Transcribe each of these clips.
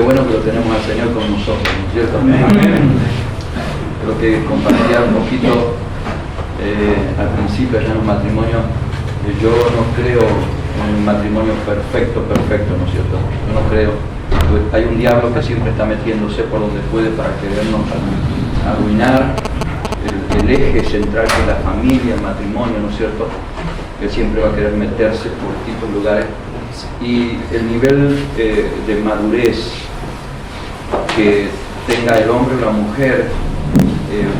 bueno que lo tenemos al Señor con nosotros, ¿no es cierto? Amén. Creo que compartía un poquito al principio allá en un matrimonio. Yo no creo en un matrimonio perfecto, ¿no es cierto? Yo no creo. Hay un diablo que siempre está metiéndose por donde puede para querernos arruinar el eje central que es la familia, el matrimonio, ¿no es cierto? Él siempre va a querer meterse por distintos lugares. Y el nivel de madurez que tenga el hombre o la mujer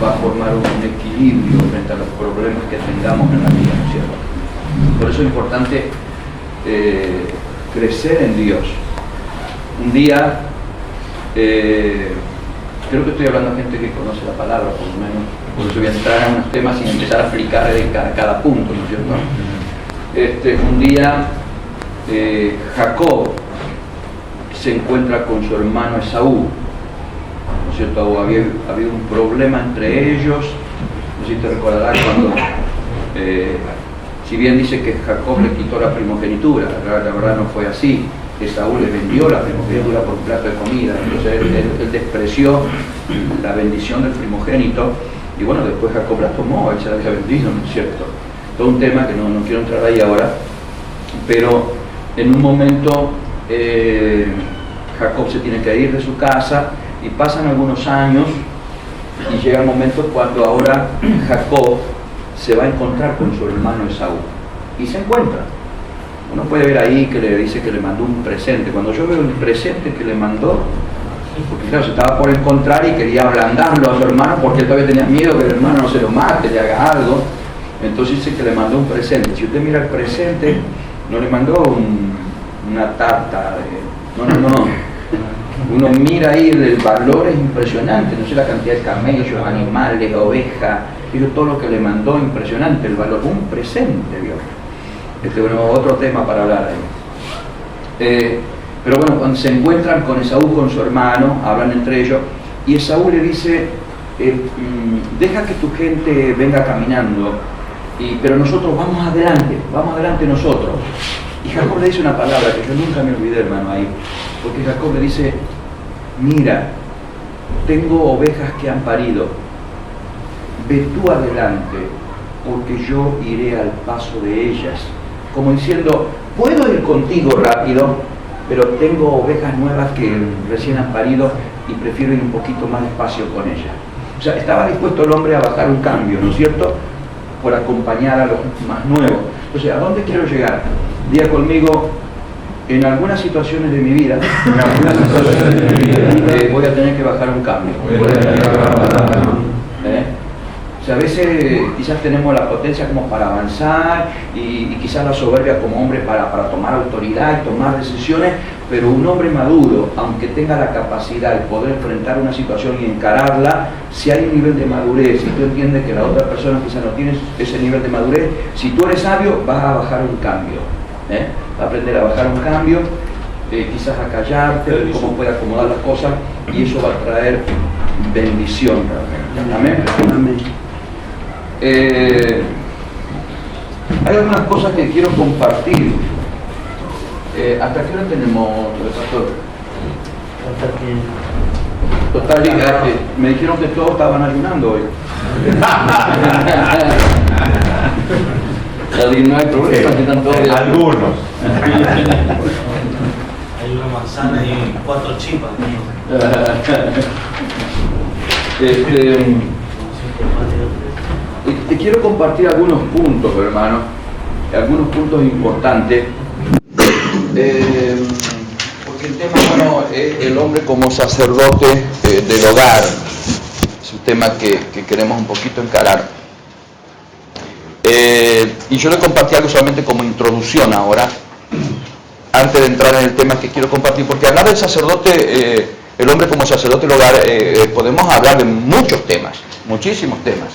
va a formar un equilibrio frente a los problemas que tengamos en la vida, ¿no es cierto? Por eso es importante crecer en Dios. Un día, creo que estoy hablando a gente que conoce la palabra, por lo menos, por eso voy a entrar en unos temas sin empezar a explicar cada punto, ¿no es cierto? Un día, Jacob se encuentra con su hermano Esaú, ¿no es cierto? Había habido un problema entre ellos, no sé si te recordarás cuando, si bien dice que Jacob le quitó la primogenitura, la verdad no fue así. Esaú le vendió la primogenitura por un plato de comida, entonces él despreció la bendición del primogénito y bueno, después Jacob la tomó, él se la había vendido, ¿no es cierto? Todo un tema que no quiero entrar ahí ahora, pero en un momento Jacob se tiene que ir de su casa y pasan algunos años y llega el momento cuando ahora Jacob se va a encontrar con su hermano Esaú y se encuentra. Uno puede ver ahí que le dice que le mandó un presente. Cuando yo veo el presente que le mandó, porque claro, se estaba por encontrar y quería ablandarlo a su hermano porque él todavía tenía miedo que el hermano no se lo mate, le haga algo. Entonces dice que le mandó un presente. Si usted mira el presente, no le mandó una tarta. No. Uno mira ahí, el valor es impresionante. No sé la cantidad de camellos, animales, ovejas, todo lo que le mandó, impresionante el valor. Un presente, ¿vio? Bueno, otro tema para hablar ahí. Pero bueno, cuando se encuentran con Esaú, con su hermano, hablan entre ellos, y Esaú le dice, deja que tu gente venga caminando, pero nosotros vamos adelante nosotros. Y Jacob le dice una palabra que yo nunca me olvidé, hermano, ahí, porque Jacob le dice, mira, tengo ovejas que han parido, ve tú adelante, porque yo iré al paso de ellas. Como diciendo, puedo ir contigo rápido, pero tengo ovejas nuevas que recién han parido y prefiero ir un poquito más despacio con ellas. O sea, estaba dispuesto el hombre a bajar un cambio, ¿no es cierto?, por acompañar a los más nuevos. Entonces, ¿a dónde quiero llegar? Diga conmigo, en algunas situaciones de mi vida, voy a tener que bajar un cambio. O sea, a veces quizás tenemos la potencia como para avanzar y quizás la soberbia como hombre para tomar autoridad y tomar decisiones, pero un hombre maduro, aunque tenga la capacidad de poder enfrentar una situación y encararla, si hay un nivel de madurez y tú entiendes que la otra persona quizás no tiene ese nivel de madurez, si tú eres sabio vas a bajar un cambio, vas a aprender a bajar un cambio, quizás a callarte, cómo puede acomodar las cosas, y eso va a traer bendición. Amén. Amén. Hay algunas cosas que quiero compartir. ¿Hasta qué hora tenemos, pastor? Hasta que... Total, me dijeron que todos estaban ayunando hoy. No hay problema, que están todos... Algunos. Hay una manzana y 4 chipas. Te quiero compartir algunos puntos, hermano, algunos puntos importantes, porque el tema, bueno, es el hombre como sacerdote del hogar. Es un tema que queremos un poquito encarar. Y yo le compartí algo solamente como introducción ahora, antes de entrar en el tema que quiero compartir, porque hablar del sacerdote, el hombre como sacerdote del hogar, podemos hablar de muchos temas, muchísimos temas.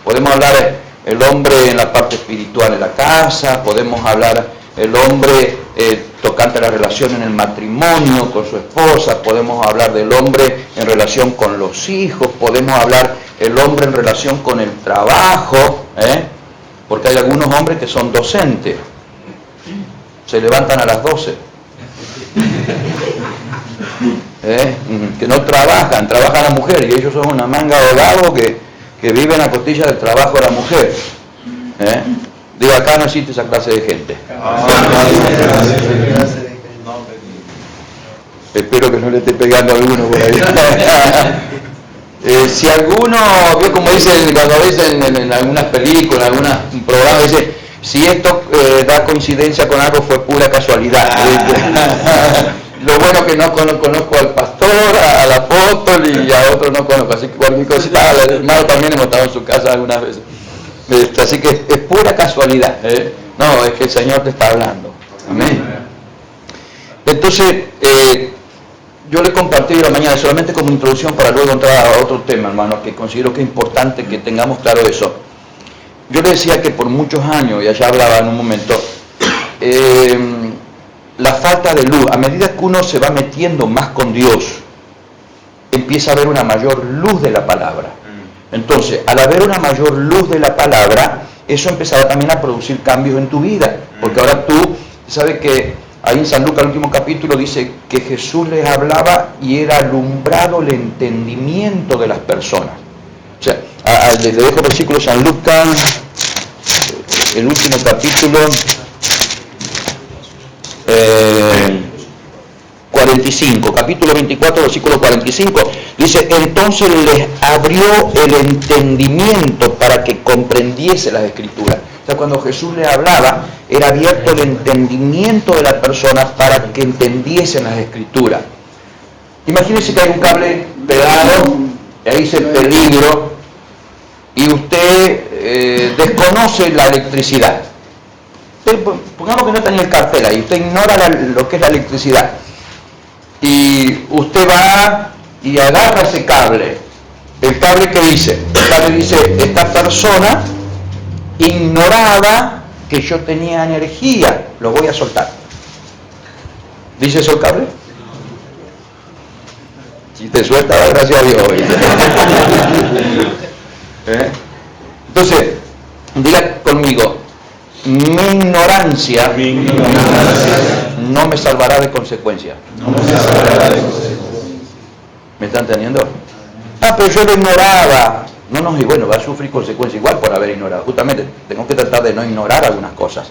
Podemos hablar el hombre en la parte espiritual de la casa, podemos hablar el hombre tocante a la relación en el matrimonio con su esposa, podemos hablar del hombre en relación con los hijos, podemos hablar el hombre en relación con el trabajo, porque hay algunos hombres que son docentes, se levantan a las 12. Que no trabajan, trabaja la mujer, y ellos son una manga de vagos que viven a costilla del trabajo de la mujer. Digo, acá no existe esa clase de gente. Espero que no le esté pegando a alguno por ahí. Si alguno, vio como dicen, cuando dicen en algunas películas, en algunos programas, dice, si esto da coincidencia con algo fue pura casualidad. Lo bueno que no conozco al pastor, al apóstol y a otros no conozco, así que cualquier cosita, al hermano también hemos estado en su casa algunas veces. Así que es pura casualidad. No, es que el Señor te está hablando. Amén. Entonces, yo le compartí la mañana solamente como introducción para luego entrar a otro tema, hermano, que considero que es importante que tengamos claro eso. Yo le decía que por muchos años, y allá hablaba en un momento, la falta de luz, a medida que uno se va metiendo más con Dios, empieza a haber una mayor luz de la palabra. Entonces, al haber una mayor luz de la palabra, eso empezaba también a producir cambios en tu vida, porque ahora tú sabes que ahí en San Lucas, el último capítulo, dice que Jesús les hablaba y era alumbrado el entendimiento de las personas. O sea, les dejo el versículo de San Lucas, el último capítulo, 45, capítulo 24, versículo 45, dice, entonces les abrió el entendimiento para que comprendiese las Escrituras. O sea, cuando Jesús le hablaba, era abierto el entendimiento de la persona para que entendiesen las Escrituras. Imagínense que hay un cable pegado, y ahí dice peligro, y usted desconoce la electricidad. Pongamos que no está ni el cartel ahí, usted ignora lo que es la electricidad. Y usted va y agarra ese cable. ¿El cable qué dice? El cable dice, esta persona ignoraba que yo tenía energía, lo voy a soltar. ¿Dice eso el cable? Si te suelta, gracias a Dios. Entonces, diga conmigo, mi ignorancia no me salvará de consecuencias. ¿Me están entendiendo? Pero yo lo ignoraba. No, y bueno, va a sufrir consecuencias igual por haber ignorado. Justamente, tengo que tratar de no ignorar algunas cosas,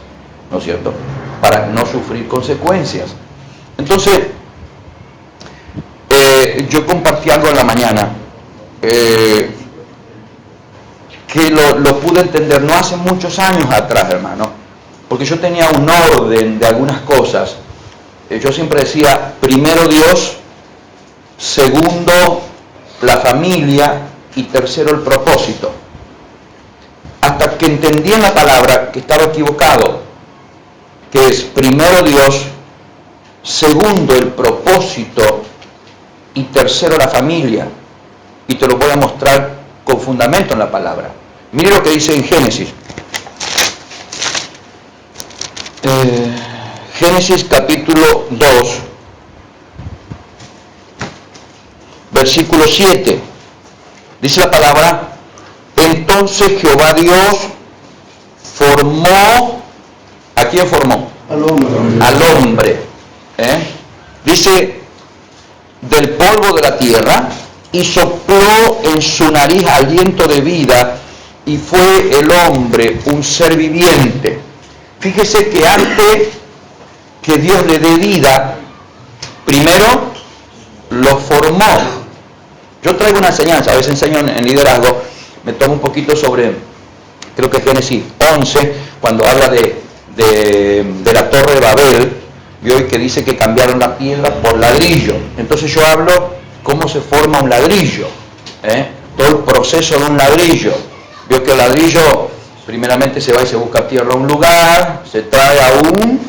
¿no es cierto? Para no sufrir consecuencias. Entonces, yo compartí algo en la mañana, que lo pude entender no hace muchos años atrás, hermano, porque yo tenía un orden de algunas cosas. Yo siempre decía, primero Dios, segundo la familia y tercero el propósito. Hasta que entendí en la palabra que estaba equivocado, que es primero Dios, segundo el propósito y tercero la familia. Y te lo voy a mostrar con fundamento en la palabra. Mire lo que dice en Génesis. Génesis capítulo 2, versículo 7. Dice la palabra, entonces Jehová Dios formó, ¿a quién formó? Al hombre. Dice, del polvo de la tierra, y sopló en su nariz aliento de vida, y fue el hombre un ser viviente. Fíjese que antes que Dios le dé vida, primero lo formó. Yo traigo una enseñanza, a veces enseño en liderazgo, me tomo un poquito sobre, creo que Génesis 11, cuando habla de la Torre de Babel, y hoy que dice que cambiaron la piedra por ladrillo. Entonces yo hablo cómo se forma un ladrillo, todo el proceso de un ladrillo. Veo que el ladrillo, primeramente se va y se busca tierra a un lugar, se trae a un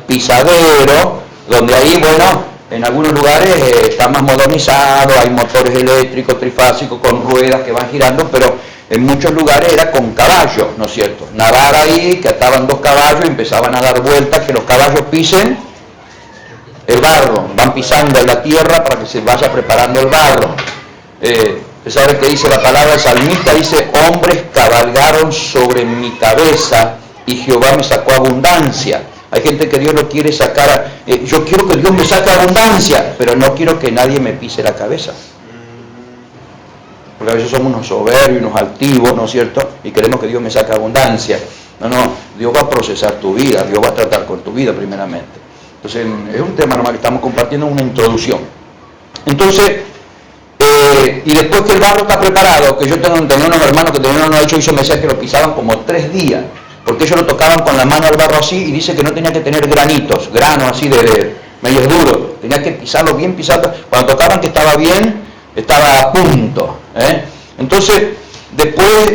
pisadero, donde ahí, bueno, en algunos lugares está más modernizado, hay motores eléctricos, trifásicos, con ruedas que van girando, pero en muchos lugares era con caballos, ¿no es cierto? Nadar ahí, que ataban dos caballos y empezaban a dar vueltas, que los caballos pisen el barro, van pisando en la tierra para que se vaya preparando el barro. Usted sabe que dice la palabra, el salmista dice, hombres cabalgaron sobre mi cabeza y Jehová me sacó abundancia. Hay gente que Dios lo quiere sacar, yo quiero que Dios me saque abundancia, pero no quiero que nadie me pise la cabeza. Porque a veces somos unos soberbios, unos altivos, ¿no es cierto? Y queremos que Dios me saque abundancia. No, Dios va a procesar tu vida, Dios va a tratar con tu vida primeramente. Entonces, es un tema normal que estamos compartiendo, una introducción. Entonces, y después que el barro está preparado, que yo tenía unos hermanos que tenían unos hechos, me decían que lo pisaban como 3 días, porque ellos lo tocaban con la mano al barro así, y dice que no tenía que tener granos así de medios duros, tenía que pisarlo bien pisado, cuando tocaban que estaba bien, estaba a punto. Entonces, después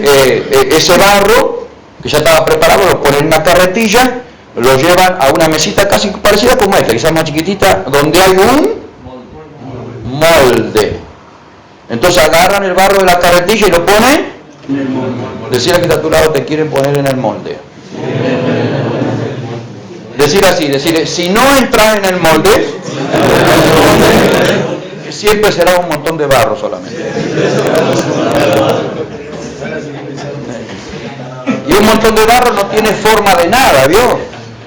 ese barro, que ya estaba preparado, lo ponen en una carretilla, lo llevan a una mesita casi parecida como esta, quizás más chiquitita, donde hay un molde. Entonces agarran el barro de la carretilla y lo ponen en el molde. Decir a que está a tu lado, te quieren poner en el molde. Decir así, decirle, si no entras en el molde, siempre será un montón de barro solamente. Y un montón de barro no tiene forma de nada, ¿vio?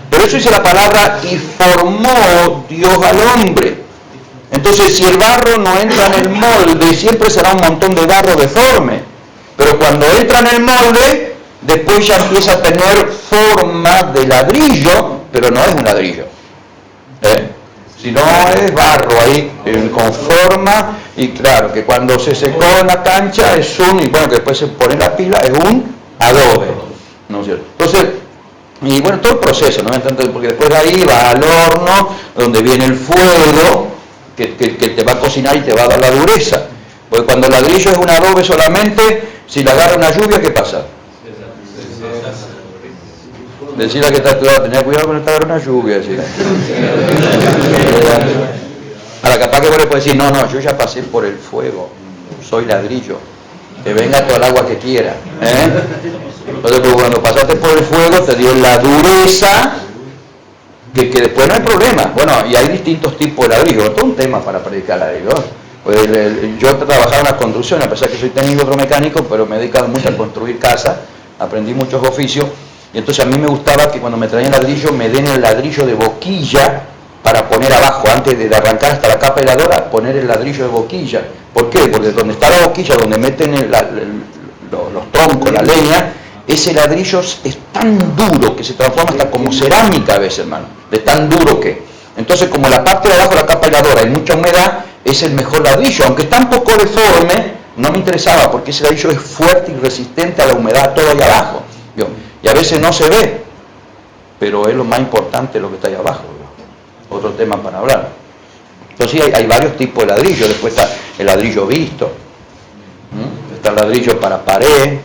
Por eso dice la palabra, y formó Dios al hombre. Entonces, si el barro no entra en el molde, siempre será un montón de barro deforme. Pero cuando entra en el molde, después ya empieza a tener forma de ladrillo, pero no es un ladrillo. Si no es barro ahí, con forma, y claro, que cuando se secó en la cancha es y bueno, que después se pone la pila, es un adobe, ¿no es cierto? Entonces, y bueno, todo el proceso, ¿no? Entonces, porque después de ahí va al horno, donde viene el fuego, que te va a cocinar y te va a dar la dureza. Porque cuando el ladrillo es un adobe solamente, si le agarra una lluvia, ¿qué pasa? Decirle que está estudiado, tenía cuidado con esta una lluvia. ¿Sí? Ahora, capaz que vos le puedes decir, no, yo ya pasé por el fuego, soy ladrillo, que venga todo el agua que quiera. Entonces, pues, cuando pasaste por el fuego, te dio la dureza, que después no hay problema. Bueno, y hay distintos tipos de ladrillo, todo un tema para predicar ladrillo. Pues yo trabajaba en la construcción, a pesar que soy técnico hidromecánico, pero me he dedicado mucho a construir casas, aprendí muchos oficios, y entonces a mí me gustaba que cuando me traían ladrillo, me den el ladrillo de boquilla para poner abajo, antes de arrancar hasta la capa heladora, poner el ladrillo de boquilla. ¿Por qué? Porque donde está la boquilla, donde meten los troncos, la leña, ese ladrillo es tan duro que se transforma hasta como cerámica a veces, hermano, de tan duro que. Entonces, como la parte de abajo de la capa heladora hay mucha humedad, es el mejor ladrillo, aunque está un poco deforme, no me interesaba, porque ese ladrillo es fuerte y resistente a la humedad todo ahí abajo. ¿Vio? Y a veces no se ve, pero es lo más importante lo que está ahí abajo. ¿Vio? Otro tema para hablar. Entonces hay varios tipos de ladrillo. Después está el ladrillo visto, está el ladrillo para pared,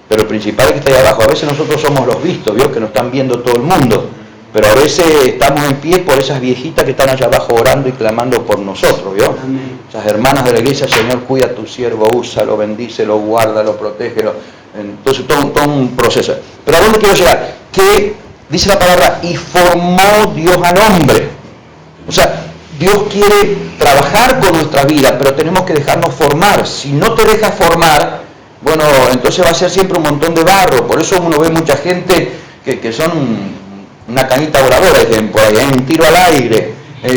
pero el principal es que está ahí abajo. A veces nosotros somos los vistos, ¿vio? Que nos están viendo todo el mundo, pero a veces estamos en pie por esas viejitas que están allá abajo orando y clamando por nosotros, ¿vio? Amén. Esas hermanas de la iglesia, Señor, cuida a tu siervo, úsalo, bendícelo, guárdalo, protégelo. Entonces todo un proceso. Pero ¿a dónde quiero llegar? Que dice la palabra, y formó Dios al hombre. O sea, Dios quiere trabajar con nuestra vida, pero tenemos que dejarnos formar. Si no te dejas formar, bueno, entonces va a ser siempre un montón de barro. Por eso uno ve mucha gente que son una canita voladora, por ahí, un tiro al aire.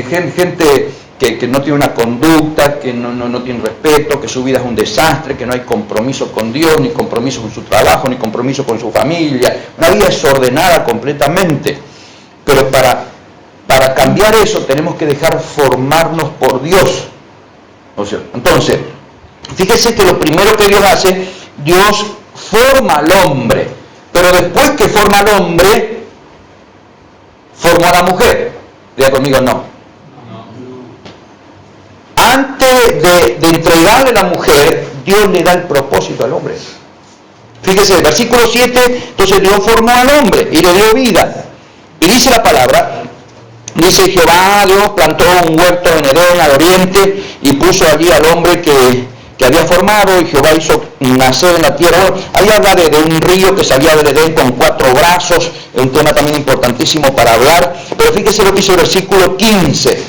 Gente que no tiene una conducta, que no tiene respeto, que su vida es un desastre, que no hay compromiso con Dios, ni compromiso con su trabajo, ni compromiso con su familia. Una vida desordenada completamente. Pero para cambiar eso tenemos que dejar formarnos por Dios. O sea, entonces, fíjese que lo primero que Dios hace, Dios forma al hombre. Pero después que forma al hombre, formó a la mujer. Diga conmigo, no. Antes de entregarle a la mujer, Dios le da el propósito al hombre. Fíjese, el versículo 7, entonces Dios formó al hombre y le dio vida. Y dice la palabra, dice Jehová, Dios plantó un huerto en Edén al oriente y puso allí al hombre que había formado, y Jehová hizo nacer en la tierra. Bueno, ahí habla de un río que salía del Edén con 4 brazos, un tema también importantísimo para hablar. Pero fíjese lo que dice el versículo 15.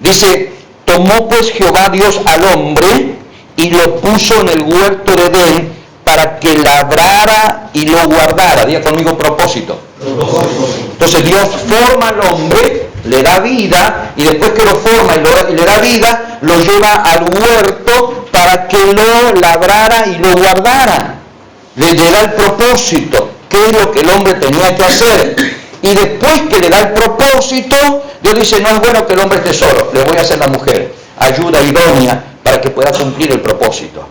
Dice, tomó pues Jehová Dios al hombre y lo puso en el huerto de Edén para que labrara y lo guardara. Diga conmigo propósito. Entonces Dios forma al hombre, le da vida, y después que lo forma y le da vida, lo lleva al huerto para que lo labrara y lo guardara. Le da el propósito, qué es lo que el hombre tenía que hacer. Y después que le da el propósito, Dios dice, no es bueno que el hombre esté solo, le voy a hacer la mujer, ayuda idónea para que pueda cumplir el propósito.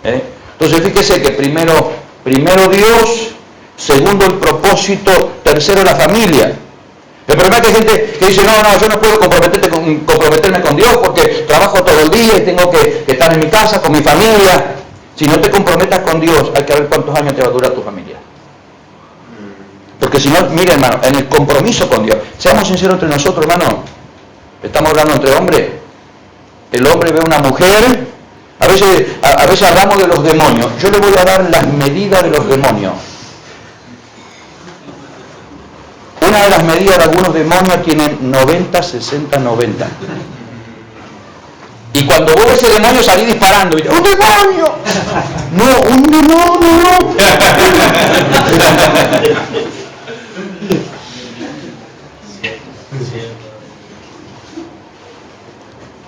Entonces fíjese que primero Dios, segundo el propósito, tercero la familia. El problema es que hay gente que dice, no, yo no puedo comprometerme con Dios porque trabajo todo el día y tengo que estar en mi casa con mi familia. Si no te comprometas con Dios, hay que ver cuántos años te va a durar tu familia. Porque si no, mire hermano, en el compromiso con Dios, seamos sinceros entre nosotros, hermano, estamos hablando entre hombres. El hombre ve a una mujer, a veces hablamos de los demonios. Yo le voy a dar las medidas de los demonios. Una de las medidas de algunos demonios tienen 90, 60, 90. Y cuando vos ese demonio salís disparando, y ¡un demonio! No, un demonio.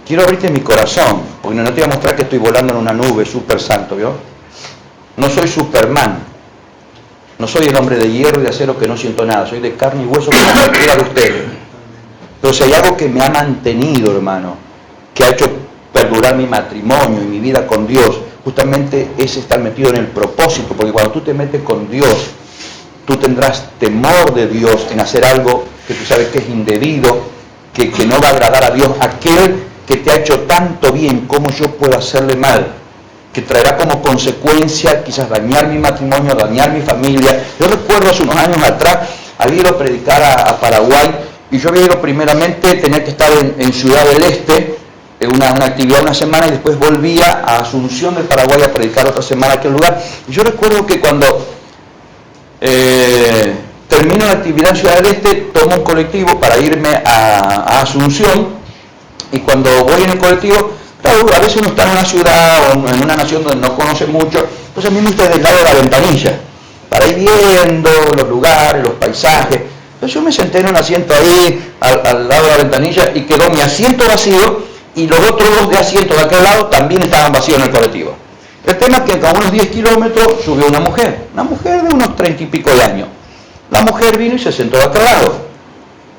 Quiero abrirte mi corazón, porque no te voy a mostrar que estoy volando en una nube súper santo, ¿vio? No soy Superman. No soy el hombre de hierro y de acero que no siento nada. Soy de carne y hueso como cualquiera de ustedes. Pero si hay algo que me ha mantenido, hermano, que ha hecho perdurar mi matrimonio y mi vida con Dios, justamente es estar metido en el propósito. Porque cuando tú te metes con Dios, tú tendrás temor de Dios en hacer algo que tú sabes que es indebido, que no va a agradar a Dios. Aquel que te ha hecho tanto bien, ¿cómo yo puedo hacerle mal? Que traerá como consecuencia quizás dañar mi matrimonio, dañar mi familia. Yo recuerdo hace unos años atrás, había ido a predicar a Paraguay, y yo había ido primeramente, tenía que estar en Ciudad del Este, una actividad una semana, y después volvía a Asunción del Paraguay a predicar otra semana a aquel lugar. Y yo recuerdo que cuando termino la actividad en Ciudad del Este, tomo un colectivo para irme a Asunción, y cuando voy en el colectivo, claro, a veces uno está en una ciudad o en una nación donde no conoce mucho, entonces a mí me gusta del lado de la ventanilla, para ir viendo los lugares, los paisajes. Entonces yo me senté en un asiento ahí, al lado de la ventanilla, y quedó mi asiento vacío, y los otros dos de asientos de aquel lado también estaban vacíos en el colectivo. El tema es que a unos 10 kilómetros subió una mujer de unos 30 y pico de años. La mujer vino y se sentó de aquel lado.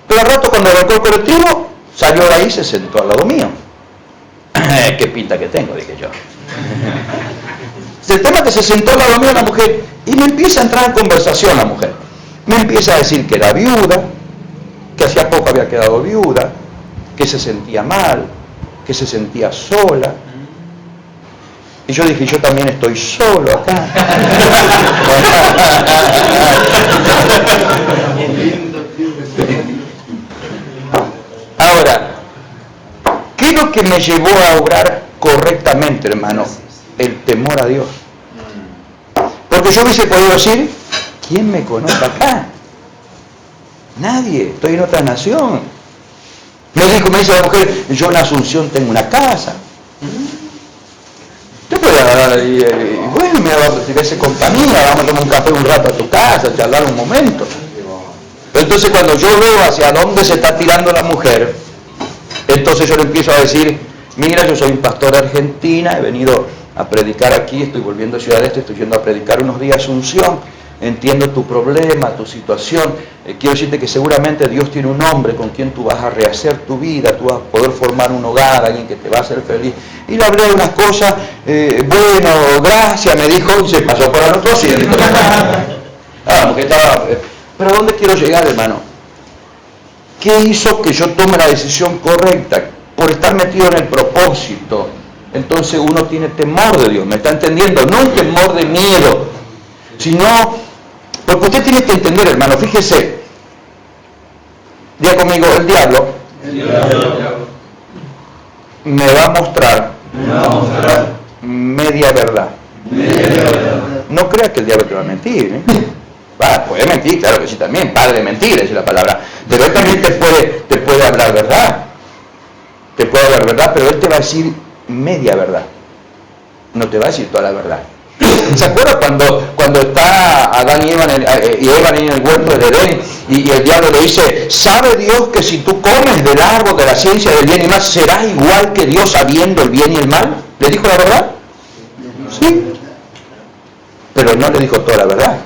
Pero al rato, cuando arrancó el colectivo, salió de ahí y se sentó al lado mío. Qué pinta que tengo, dije yo. El tema es que se sentó al lado mío la mujer, y me empieza a entrar en conversación la mujer. Me empieza a decir que era viuda, que hacía poco había quedado viuda, que se sentía mal, que se sentía sola. Y yo dije, yo también estoy solo acá. Ahora, ¿qué es lo que me llevó a obrar correctamente, hermano? El temor a Dios. Porque yo hubiese podido decir, ¿quién me conoce acá? Nadie, estoy en otra nación. Me dice la mujer, yo en Asunción tengo una casa. Yo puedo hablar y bueno, si ves compañía, vamos a tomar un café un rato a tu casa, charlar un momento. Entonces cuando yo veo hacia dónde se está tirando la mujer, entonces yo le empiezo a decir, mira, yo soy un pastor de Argentina, he venido a predicar aquí, estoy volviendo a Ciudad del Este, estoy yendo a predicar unos días a Asunción, entiendo tu problema, tu situación, quiero decirte que seguramente Dios tiene un hombre con quien tú vas a rehacer tu vida, tú vas a poder formar un hogar, alguien que te va a hacer feliz. Y le hablé de unas cosas, bueno, gracias, me dijo, y se pasó por el otro asiento. Pero ¿a dónde quiero llegar, hermano? ¿Qué hizo que yo tome la decisión correcta? Por estar metido en el propósito. Entonces uno tiene temor de Dios, ¿me está entendiendo? No un temor de miedo, sino, porque usted tiene que entender, hermano, fíjese, diga conmigo, el diablo me va a mostrar media verdad. No creas que el diablo te va a mentir, puede mentir, claro que sí también, padre de mentira es la palabra, pero él también te puede hablar verdad, pero él te va a decir media verdad, no te va a decir toda la verdad. ¿Se acuerda cuando está Adán y Eva en el huerto del Edén y el diablo le dice, ¿sabe Dios que si tú comes del árbol de la ciencia del bien y mal, serás igual que Dios sabiendo el bien y el mal? ¿Le dijo la verdad? Sí. Pero no le dijo toda la verdad.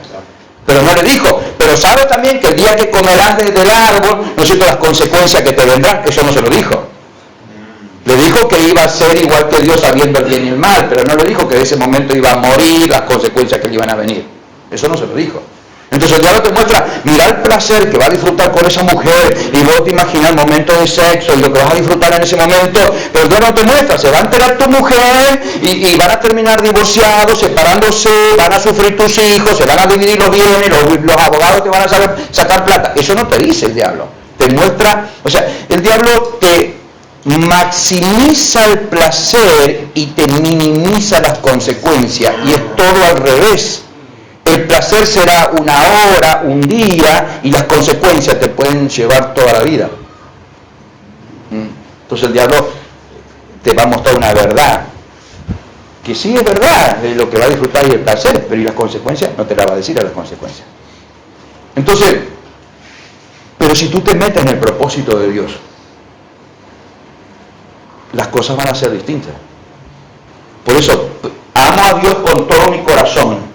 Pero no le dijo, pero sabes también que el día que comerás del árbol, no sé las consecuencias que te vendrán, eso no se lo dijo. Le dijo que iba a ser igual que Dios sabiendo el bien y el mal, pero no le dijo que en ese momento iba a morir, las consecuencias que le iban a venir. Eso no se lo dijo. Entonces el diablo te muestra, mira el placer que va a disfrutar con esa mujer, y luego te imaginas el momento de sexo y lo que vas a disfrutar en ese momento, pero el diablo te muestra, se va a enterar tu mujer y van a terminar divorciados, separándose, van a sufrir tus hijos, se van a dividir los bienes, los abogados te van a saber sacar plata. Eso no te dice el diablo. Te muestra, o sea, el diablo te maximiza el placer y te minimiza las consecuencias, y es todo al revés. El placer será una hora, un día, y las consecuencias te pueden llevar toda la vida. Entonces el diablo te va a mostrar una verdad, que sí es verdad, es lo que va a disfrutar y el placer, pero ¿y las consecuencias? No te la va a decir a las consecuencias. Entonces, pero si tú te metes en el propósito de Dios, las cosas van a ser distintas. Por eso, amo a Dios con todo mi corazón,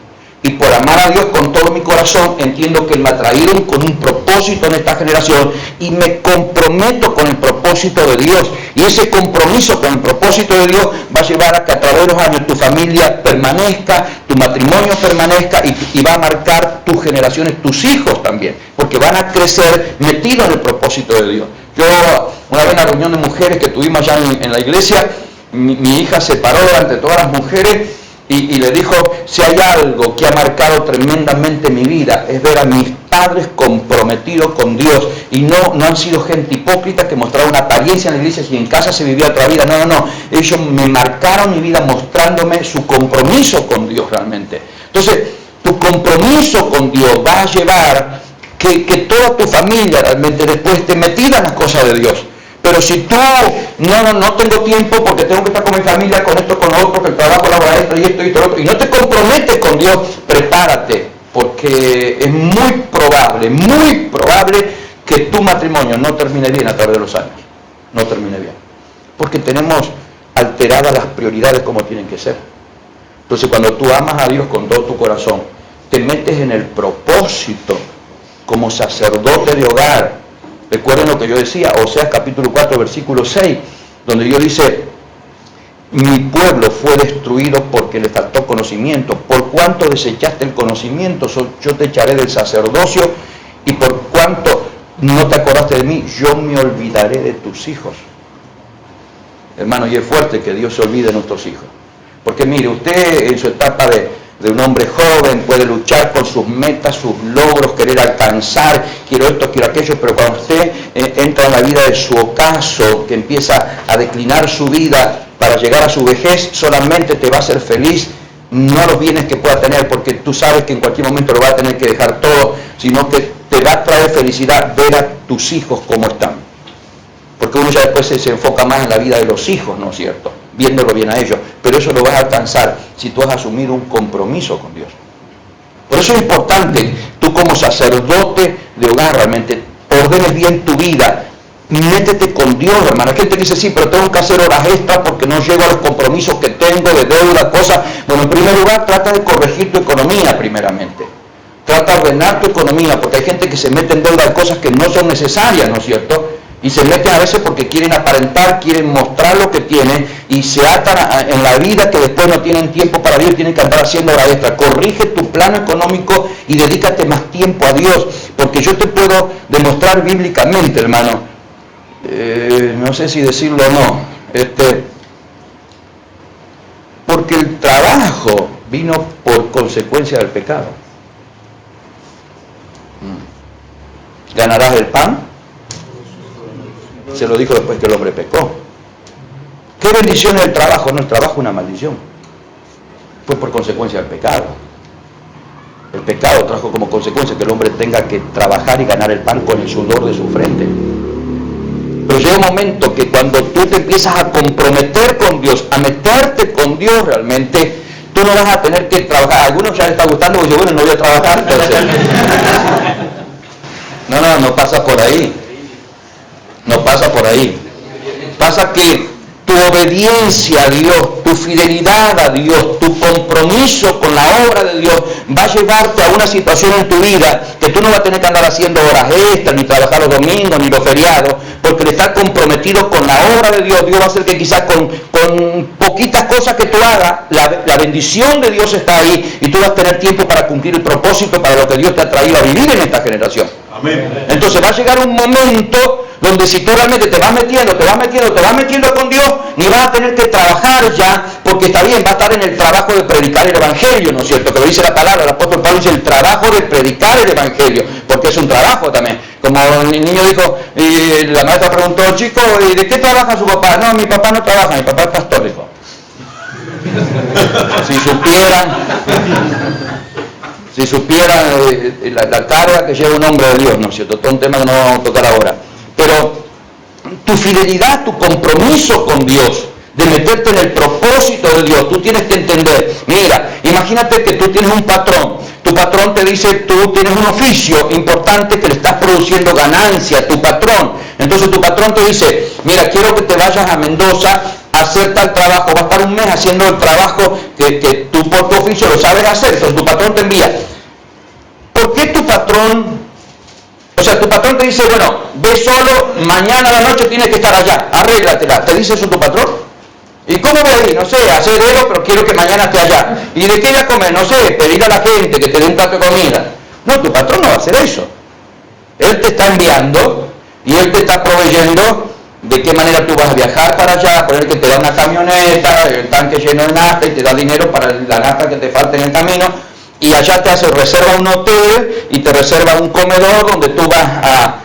y por amar a Dios con todo mi corazón, entiendo que me ha traído con un propósito en esta generación, y me comprometo con el propósito de Dios. Y ese compromiso con el propósito de Dios va a llevar a que a través de los años tu familia permanezca, tu matrimonio permanezca, y va a marcar tus generaciones, tus hijos también, porque van a crecer metidos en el propósito de Dios. Yo, una vez en la reunión de mujeres que tuvimos allá en la iglesia, mi hija se paró delante de todas las mujeres y le dijo, si hay algo que ha marcado tremendamente mi vida, es ver a mis padres comprometidos con Dios, y no han sido gente hipócrita que mostraba una apariencia en la iglesia y en casa se vivía otra vida. No, ellos me marcaron mi vida mostrándome su compromiso con Dios realmente. Entonces, tu compromiso con Dios va a llevar que toda tu familia realmente después esté metida en las cosas de Dios. Pero si tú, no tengo tiempo porque tengo que estar con mi familia, con esto, con lo otro, que el trabajo, la hora extra y esto y lo otro, y no te comprometes con Dios, prepárate, porque es muy probable que tu matrimonio no termine bien a través de los años. No termine bien. Porque tenemos alteradas las prioridades como tienen que ser. Entonces, cuando tú amas a Dios con todo tu corazón, te metes en el propósito como sacerdote de hogar. Recuerden lo que yo decía, Oseas capítulo 4, versículo 6, donde Dios dice, mi pueblo fue destruido porque le faltó conocimiento. Por cuanto desechaste el conocimiento, yo te echaré del sacerdocio, y por cuanto no te acordaste de mí, yo me olvidaré de tus hijos. Hermano, y es fuerte que Dios se olvide de nuestros hijos. Porque mire, usted en su etapa de un hombre joven puede luchar con sus metas, sus logros, querer alcanzar, quiero esto, quiero aquello, pero cuando usted entra en la vida de su ocaso, que empieza a declinar su vida para llegar a su vejez, solamente te va a hacer feliz, no los bienes que pueda tener, porque tú sabes que en cualquier momento lo va a tener que dejar todo, sino que te va a traer felicidad ver a tus hijos cómo están. Porque uno ya después se enfoca más en la vida de los hijos, ¿no es cierto?, viéndolo bien a ellos, pero eso lo vas a alcanzar si tú has asumido un compromiso con Dios. Por eso es importante, tú como sacerdote de hogar realmente, ordenes bien tu vida, métete con Dios, hermano. Hay gente que dice, sí, pero tengo que hacer horas extras porque no llego a los compromisos que tengo de deuda, cosas. Bueno, en primer lugar, trata de corregir tu economía primeramente. Trata de ordenar tu economía, porque hay gente que se mete en deuda de cosas que no son necesarias, ¿no es cierto?, y se meten a veces porque quieren aparentar, quieren mostrar lo que tienen, y se atan en la vida que después no tienen tiempo para Dios, tienen que andar haciendo hora extra. Corrige tu plano económico y dedícate más tiempo a Dios, porque yo te puedo demostrar bíblicamente, hermano, no sé si decirlo o no, porque el trabajo vino por consecuencia del pecado. ¿Ganarás el pan? Se lo dijo después que el hombre pecó. ¿Qué bendición es el trabajo? No, el trabajo es una maldición. Fue por consecuencia del pecado. El pecado trajo como consecuencia que el hombre tenga que trabajar y ganar el pan con el sudor de su frente. Pero llega un momento que cuando tú te empiezas a comprometer con Dios, a meterte con Dios realmente, tú no vas a tener que trabajar. A algunos ya les está gustando porque bueno, no voy a trabajar, entonces. No pasa por ahí. No pasa por ahí. Pasa que tu obediencia a Dios, tu fidelidad a Dios, tu compromiso con la obra de Dios va a llevarte a una situación en tu vida que tú no vas a tener que andar haciendo horas extras, ni trabajar los domingos, ni los feriados, porque al estar comprometido con la obra de Dios, Dios va a hacer que quizás con poquitas cosas que tú hagas, la bendición de Dios está ahí y tú vas a tener tiempo para cumplir el propósito para lo que Dios te ha traído a vivir en esta generación. Amén. Entonces va a llegar un momento donde si tú realmente te vas metiendo con Dios, ni vas a tener que trabajar ya, porque está bien, va a estar en el trabajo de predicar el Evangelio, ¿no es cierto? Que lo dice la palabra, el apóstol Pablo dice el trabajo de predicar el Evangelio, porque es un trabajo también. Como el niño dijo, y la maestra preguntó, chico, ¿y de qué trabaja su papá? No, mi papá no trabaja, mi papá es pastor, dijo. Si supieran la carga que lleva un hombre de Dios, ¿no es cierto? Todo un tema que no vamos a tocar ahora. Pero tu fidelidad, tu compromiso con Dios, de meterte en el propósito de Dios, tú tienes que entender. Mira, imagínate que tú tienes un patrón. Tu patrón te dice, tú tienes un oficio importante que le estás produciendo ganancia a tu patrón. Entonces tu patrón te dice, mira, quiero que te vayas a Mendoza a hacer tal trabajo. Va a estar un mes haciendo el trabajo que tú por tu oficio lo sabes hacer. Entonces tu patrón te envía. ¿Por qué tu patrón? O sea, tu patrón te dice, bueno, ve solo, mañana a la noche tienes que estar allá, arréglatela. ¿Te dice eso tu patrón? ¿Y cómo voy a ir? No sé, hacer dedo, pero quiero que mañana esté allá. ¿Y de qué voy a comer? No sé, pedir a la gente que te dé un plato de comida. No, tu patrón no va a hacer eso. Él te está enviando y él te está proveyendo de qué manera tú vas a viajar para allá, poner que te da una camioneta, el tanque lleno de nafta y te da dinero para la nafta que te falta en el camino. Y allá te hace reserva un hotel y te reserva un comedor donde tú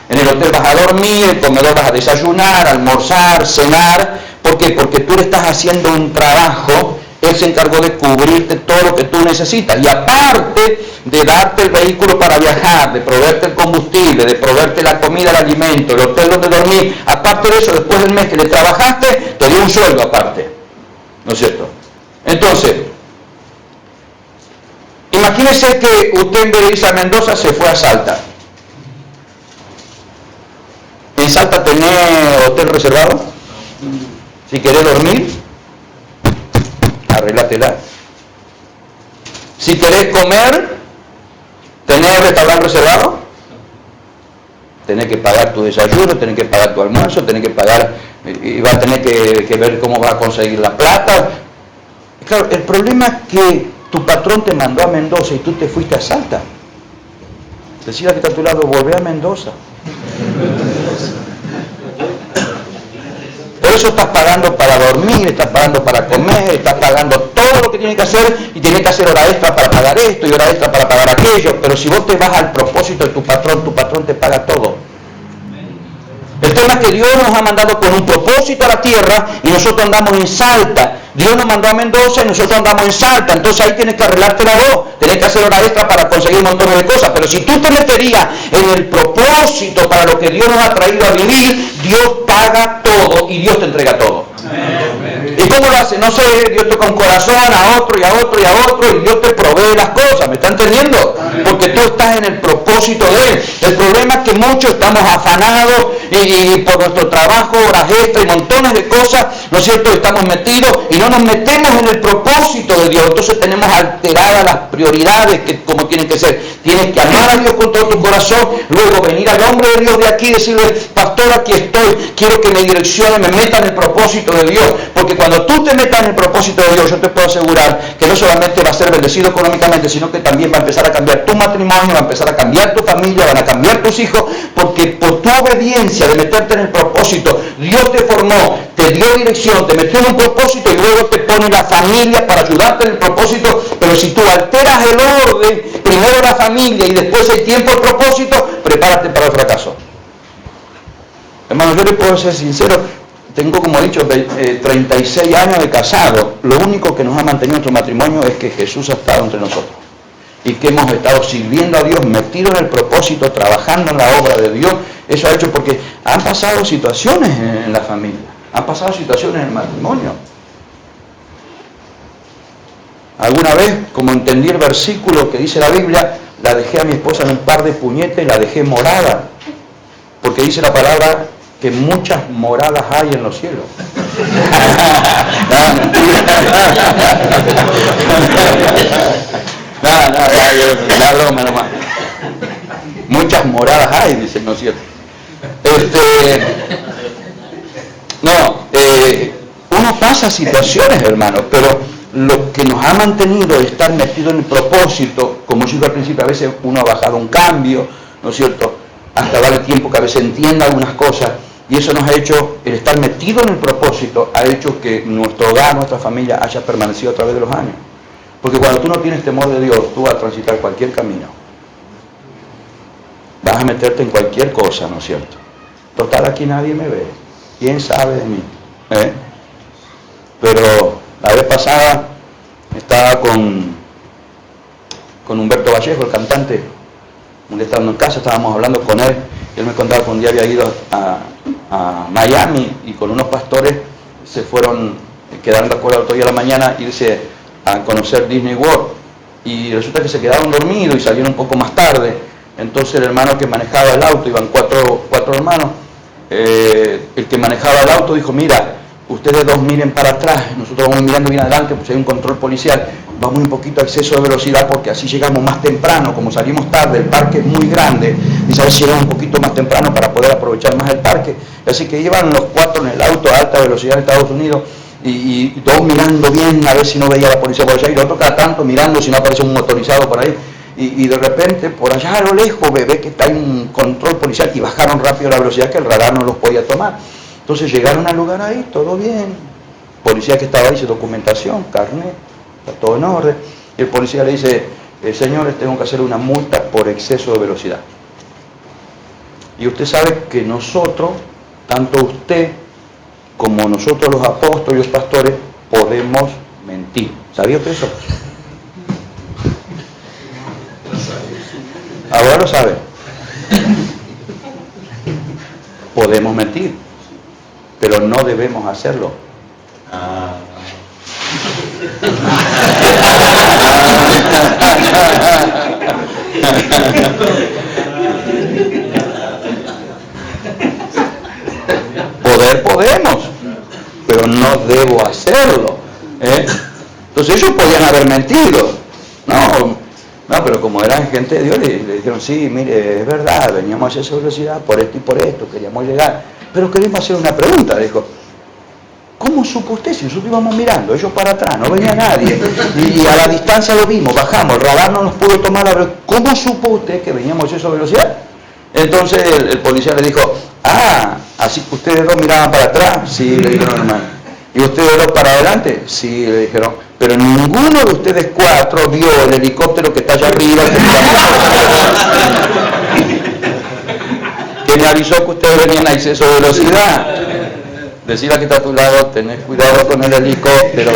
en el hotel vas a dormir, el comedor vas a desayunar, almorzar, cenar. ¿Por qué? Porque tú le estás haciendo un trabajo, él se encargó de cubrirte todo lo que tú necesitas. Y aparte de darte el vehículo para viajar, de proveerte el combustible, de proveerte la comida, el alimento, el hotel donde dormir, aparte de eso, después del mes que le trabajaste, te dio un sueldo aparte. ¿No es cierto? Entonces, imagínese que usted en vez de irse a Mendoza se fue a Salta. ¿En Salta tenés hotel reservado? Si querés dormir, arréglatela. Si querés comer, ¿tenés restaurante reservado? Tenés que pagar tu desayuno, tenés que pagar tu almuerzo, tenés que pagar, y vas a tener que ver cómo vas a conseguir la plata. Claro, el problema es que tu patrón te mandó a Mendoza y tú te fuiste a Salta. Decía que está a tu lado, volvé a Mendoza. Por eso estás pagando para dormir, estás pagando para comer, estás pagando todo lo que tienes que hacer y tienes que hacer hora extra para pagar esto y hora extra para pagar aquello. Pero si vos te vas al propósito de tu patrón te paga todo. El tema es que Dios nos ha mandado con un propósito a la tierra y nosotros andamos en Salta. Dios nos mandó a Mendoza y nosotros andamos en Salta. Entonces ahí tienes que arreglarte la voz, tienes que hacer hora extra para conseguir un montón de cosas. Pero si tú te meterías en el propósito para lo que Dios nos ha traído a vivir, Dios paga todo y Dios te entrega todo. ¿Y cómo lo hace? No sé, Dios toca un corazón a otro y a otro y a otro y Dios te provee las cosas, ¿me está entendiendo? Porque tú estás en el propósito de Él. El problema es que muchos estamos afanados y por nuestro trabajo, horas extra y montones de cosas, ¿no es cierto? Estamos metidos y no nos metemos en el propósito de Dios. Entonces tenemos alteradas las prioridades que como tienen que ser. Tienes que amar a Dios con todo tu corazón, luego venir al hombre de Dios de aquí y decirle, pastor, aquí estoy, quiero que me direccione, me meta en el propósito de Dios. Porque cuando tú te metas en el propósito de Dios, yo te puedo asegurar que no solamente va a ser bendecido económicamente, sino que también va a empezar a cambiar tu matrimonio, va a empezar a cambiar tu familia, van a cambiar tus hijos, porque por tu obediencia de meterte en el propósito, Dios te formó, te dio dirección, te metió en un propósito y luego te pone la familia para ayudarte en el propósito. Pero si tú alteras el orden, primero la familia y después el tiempo el propósito, prepárate para el fracaso. Hermano, yo le puedo ser sincero, tengo, como he dicho, 36 años de casado. Lo único que nos ha mantenido nuestro matrimonio es que Jesús ha estado entre nosotros. Y que hemos estado sirviendo a Dios, metidos en el propósito, trabajando en la obra de Dios. Eso ha hecho porque han pasado situaciones en la familia. Han pasado situaciones en el matrimonio. Alguna vez, como entendí el versículo que dice la Biblia, la dejé a mi esposa en un par de puñetes y la dejé morada. Porque dice la palabra que muchas moradas hay en los cielos. La broma nomás. Muchas moradas hay, dice, ¿no es cierto? Uno pasa situaciones, hermano, pero lo que nos ha mantenido es estar metido en el propósito, como yo al principio, a veces uno ha bajado un cambio, ¿no es cierto? Hasta darle tiempo que a veces entienda algunas cosas, y eso nos ha hecho, el estar metido en el propósito, ha hecho que nuestro hogar, nuestra familia haya permanecido a través de los años. Porque cuando tú no tienes temor de Dios, tú vas a transitar cualquier camino. Vas a meterte en cualquier cosa, ¿no es cierto? Total, aquí nadie me ve. ¿Quién sabe de mí? Pero la vez pasada estaba con Humberto Vallejo, el cantante, un día estando en casa, estábamos hablando con él, y él me contaba que un día había ido a Miami y con unos pastores se fueron, quedaron de acuerdo otro día a la mañana, irse a conocer Disney World, y resulta que se quedaron dormidos y salieron un poco más tarde. Entonces el hermano que manejaba el auto, iban cuatro hermanos, el que manejaba el auto dijo: mira, ustedes dos miren para atrás, nosotros vamos mirando bien adelante, pues hay un control policial, vamos un poquito a exceso de velocidad porque así llegamos más temprano, como salimos tarde, el parque es muy grande, y sabes si llegamos un poquito más temprano para poder aprovechar más el parque. Así que iban los cuatro en el auto a alta velocidad en Estados Unidos, y todos mirando bien a ver si no veía la policía por allá, y el otro cada tanto mirando si no aparece un motorizado por ahí, y de repente por allá a lo lejos ve que está un control policial, y bajaron rápido la velocidad que el radar no los podía tomar. Entonces llegaron al lugar ahí, todo bien. Policía que estaba ahí dice documentación, carnet, está todo en orden. Y el policía le dice: señores, tengo que hacer una multa por exceso de velocidad. Y usted sabe que nosotros, tanto usted como nosotros los apóstoles y los pastores, podemos mentir. ¿Sabía usted eso? Ahora lo sabe. Podemos mentir, pero no debemos hacerlo. Podemos, pero no debo hacerlo. Entonces ellos podían haber mentido. No, pero como eran gente de Dios, le dijeron: sí, mire, es verdad, veníamos a esa velocidad por esto y por esto, queríamos llegar, pero queremos hacer una pregunta. Dijo: ¿cómo supo usted si nosotros íbamos mirando, ellos para atrás, no venía nadie, y a la distancia lo vimos, bajamos, el radar no nos pudo tomar, ¿cómo supo usted que veníamos a esa velocidad? Entonces el policía le dijo: así que ustedes dos miraban para atrás. Sí, le dijeron, hermano. ¿Y ustedes dos para adelante? Sí, le dijeron. Pero ninguno de ustedes cuatro vio el helicóptero que está allá arriba, que me avisó que ustedes venían a exceso de velocidad. Decirle a que está a tu lado: tenés cuidado con el helicóptero.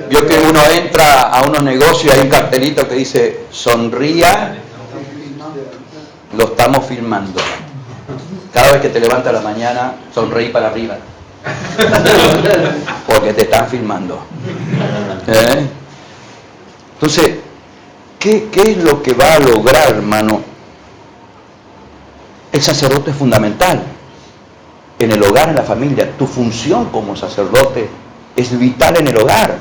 Vio que uno entra a unos negocios y hay un cartelito que dice: sonría, lo estamos filmando. Cada vez que te levantas a la mañana, sonreí para arriba, porque te están filmando. Entonces, ¿qué es lo que va a lograr, hermano? El sacerdote es fundamental en el hogar, en la familia. Tu función como sacerdote es vital en el hogar,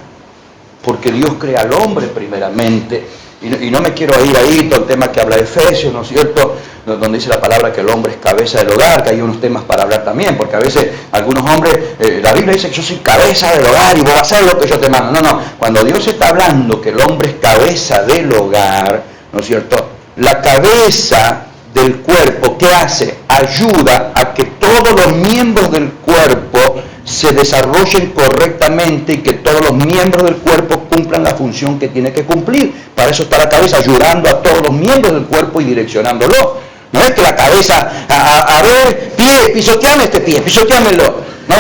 porque Dios crea al hombre primeramente. Y no me quiero ir ahí, todo el tema que habla de Efesios, ¿no es cierto?, donde dice la palabra que el hombre es cabeza del hogar, que hay unos temas para hablar también, porque a veces algunos hombres, la Biblia dice que yo soy cabeza del hogar y voy a hacer lo que yo te mando. No, cuando Dios está hablando que el hombre es cabeza del hogar, ¿no es cierto?, la cabeza del cuerpo, ¿qué hace? Ayuda a que todos los miembros del cuerpo se desarrollen correctamente y que todos los miembros del cuerpo cumplan la función que tiene que cumplir. Para eso está la cabeza, ayudando a todos los miembros del cuerpo y direccionándolo. No es que la cabeza, a ver, pie, pisoteame este pie, pisoteámelo. No,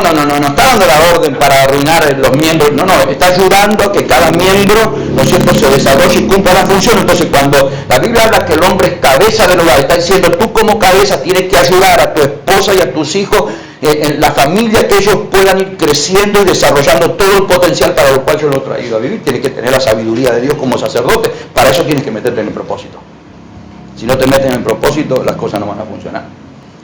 está dando la orden para arruinar los miembros. No, está ayudando a que cada miembro, ¿no es cierto?, se desarrolle y cumpla la función. Entonces, cuando la Biblia habla que el hombre es cabeza del hogar, está diciendo: tú como cabeza tienes que ayudar a tu esposa y a tus hijos en la familia, que ellos puedan ir creciendo y desarrollando todo el potencial para lo cual yo lo he traído a vivir. Tienes que tener la sabiduría de Dios como sacerdote, para eso tienes que meterte en el propósito. Si no te metes en el propósito, las cosas no van a funcionar.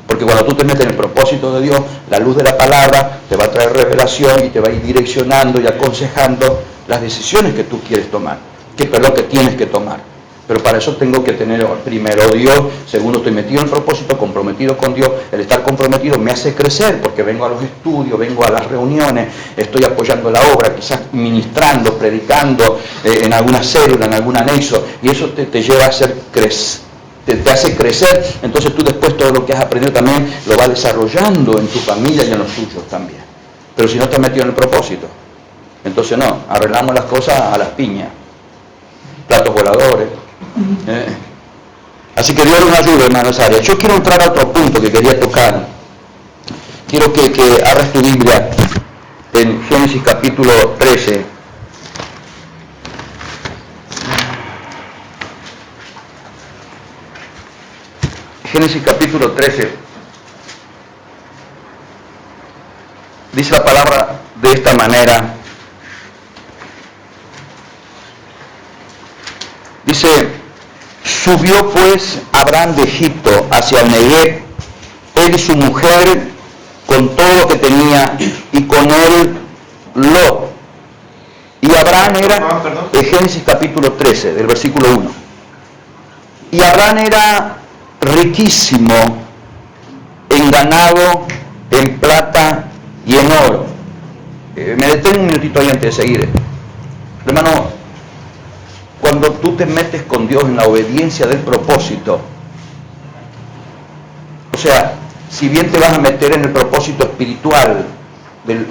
Porque cuando tú te metes en el propósito de Dios, la luz de la palabra te va a traer revelación y te va a ir direccionando y aconsejando las decisiones que tú quieres tomar, que tienes que tomar. Pero para eso tengo que tener primero Dios, segundo estoy metido en el propósito, comprometido con Dios. El estar comprometido me hace crecer porque vengo a los estudios, vengo a las reuniones, estoy apoyando la obra, quizás ministrando, predicando en alguna célula, en algún anexo, y eso te lleva a hacer crecer. Te hace crecer, entonces tú después todo lo que has aprendido también lo vas desarrollando en tu familia y en los tuyos también. Pero si no te has metido en el propósito, entonces no, arreglamos las cosas a las piñas, platos voladores. Así que Dios nos ayude, hermanos Arias. Yo quiero entrar a otro punto que quería tocar. Quiero que abras tu Biblia en Génesis capítulo 13. Génesis capítulo 13, dice la palabra de esta manera, dice, subió pues Abraham de Egipto hacia el Negev, él y su mujer con todo lo que tenía, y con él Lot. Y Abraham era, de Génesis capítulo 13, del versículo 1, y Abraham era riquísimo en ganado, en plata y en oro. Me detengo un minutito ahí antes de seguir. Hermano, cuando tú te metes con Dios en la obediencia del propósito, o sea, si bien te vas a meter en el propósito espiritual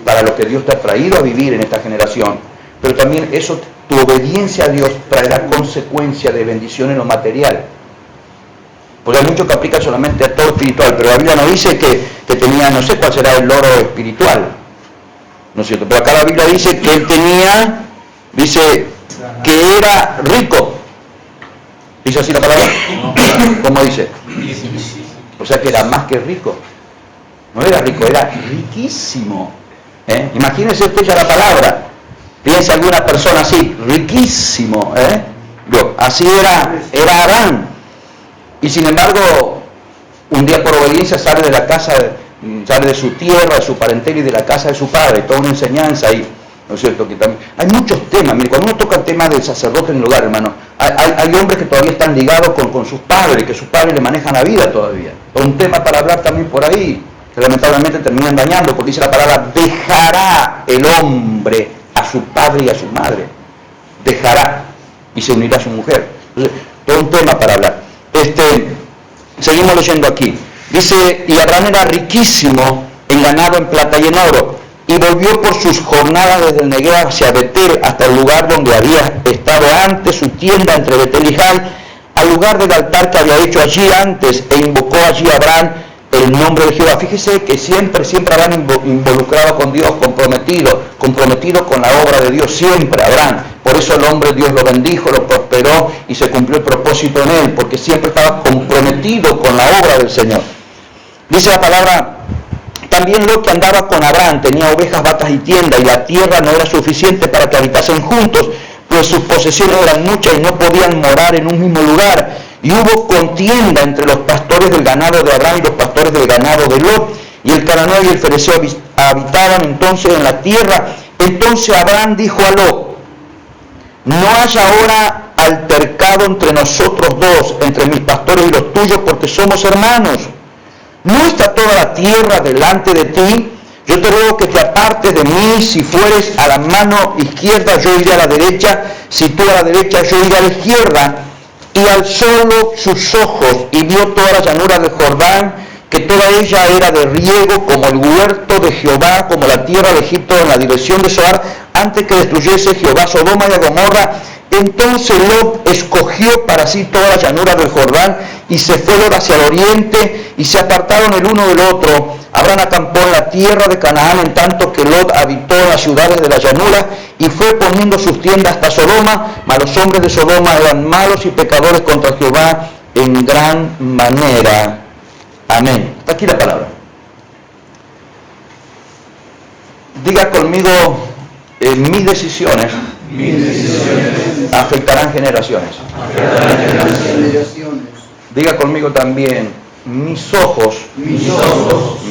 para lo que Dios te ha traído a vivir en esta generación, pero también eso, tu obediencia a Dios traerá consecuencia de bendición en lo material. Porque hay mucho que aplica solamente a todo espiritual, pero la Biblia no dice que tenía, no sé cuál será el oro espiritual, ¿no es cierto? Pero acá la Biblia dice que él tenía, dice que era rico. ¿Dice así la palabra? ¿Cómo dice? O sea que era más que rico. No era rico, era riquísimo. Imagínese usted ya la palabra. Piensa alguna persona así, riquísimo. Así era Abraham. Y sin embargo, un día por obediencia sale de la casa, sale de su tierra, de su parentela y de la casa de su padre. Toda una enseñanza ahí, ¿no es cierto? Que también, hay muchos temas. Mire, cuando uno toca el tema del sacerdote en el hogar, hermano, hay hombres que todavía están ligados con sus padres, que sus padres le manejan la vida todavía. Un tema para hablar también por ahí, que lamentablemente terminan dañando, porque dice la palabra, dejará el hombre a su padre y a su madre. Dejará y se unirá a su mujer. Entonces, todo un tema para hablar. Seguimos leyendo aquí. Dice, y Abraham era riquísimo en ganado, en plata y en oro, y volvió por sus jornadas desde el Negev hacia Betel, hasta el lugar donde había estado antes su tienda entre Betel y Jai, al lugar del altar que había hecho allí antes, e invocó allí Abraham el nombre de Jehová. Fíjese que siempre Abraham involucrado con Dios, comprometido con la obra de Dios, siempre Abraham. Por eso el hombre, Dios lo bendijo, lo prosperó y se cumplió el propósito en él, porque siempre estaba comprometido con la obra del Señor. Dice la palabra, también Lot, que andaba con Abraham, tenía ovejas, vacas y tienda, y la tierra no era suficiente para que habitasen juntos, pues sus posesiones eran muchas y no podían morar en un mismo lugar. Y hubo contienda entre los pastores del ganado de Abraham y los pastores del ganado de Lot, y el cananeo y el fereceo habitaban entonces en la tierra. Entonces Abraham dijo a Lot, no haya ahora altercado entre nosotros dos, entre mis pastores y los tuyos, porque somos hermanos. ¿No está toda la tierra delante de ti? Yo te ruego que te apartes de mí. Si fueres a la mano izquierda, yo iré a la derecha. Si tú a la derecha, yo iré a la izquierda. Y alzó sus ojos y vio toda la llanura del Jordán, que toda ella era de riego, como el huerto de Jehová, como la tierra de Egipto, en la dirección de Zoar, antes que destruyese Jehová Sodoma y a Gomorra. Entonces Lot escogió para sí toda la llanura del Jordán, y se fue Lot hacia el oriente, y se apartaron el uno del otro. Abraham acampó en la tierra de Canaán, en tanto que Lot habitó en las ciudades de la llanura, y fue poniendo sus tiendas hasta Sodoma, mas los hombres de Sodoma eran malos y pecadores contra Jehová en gran manera. Amén. Hasta aquí la palabra. Diga conmigo, mis decisiones afectarán generaciones. Diga conmigo también, mis ojos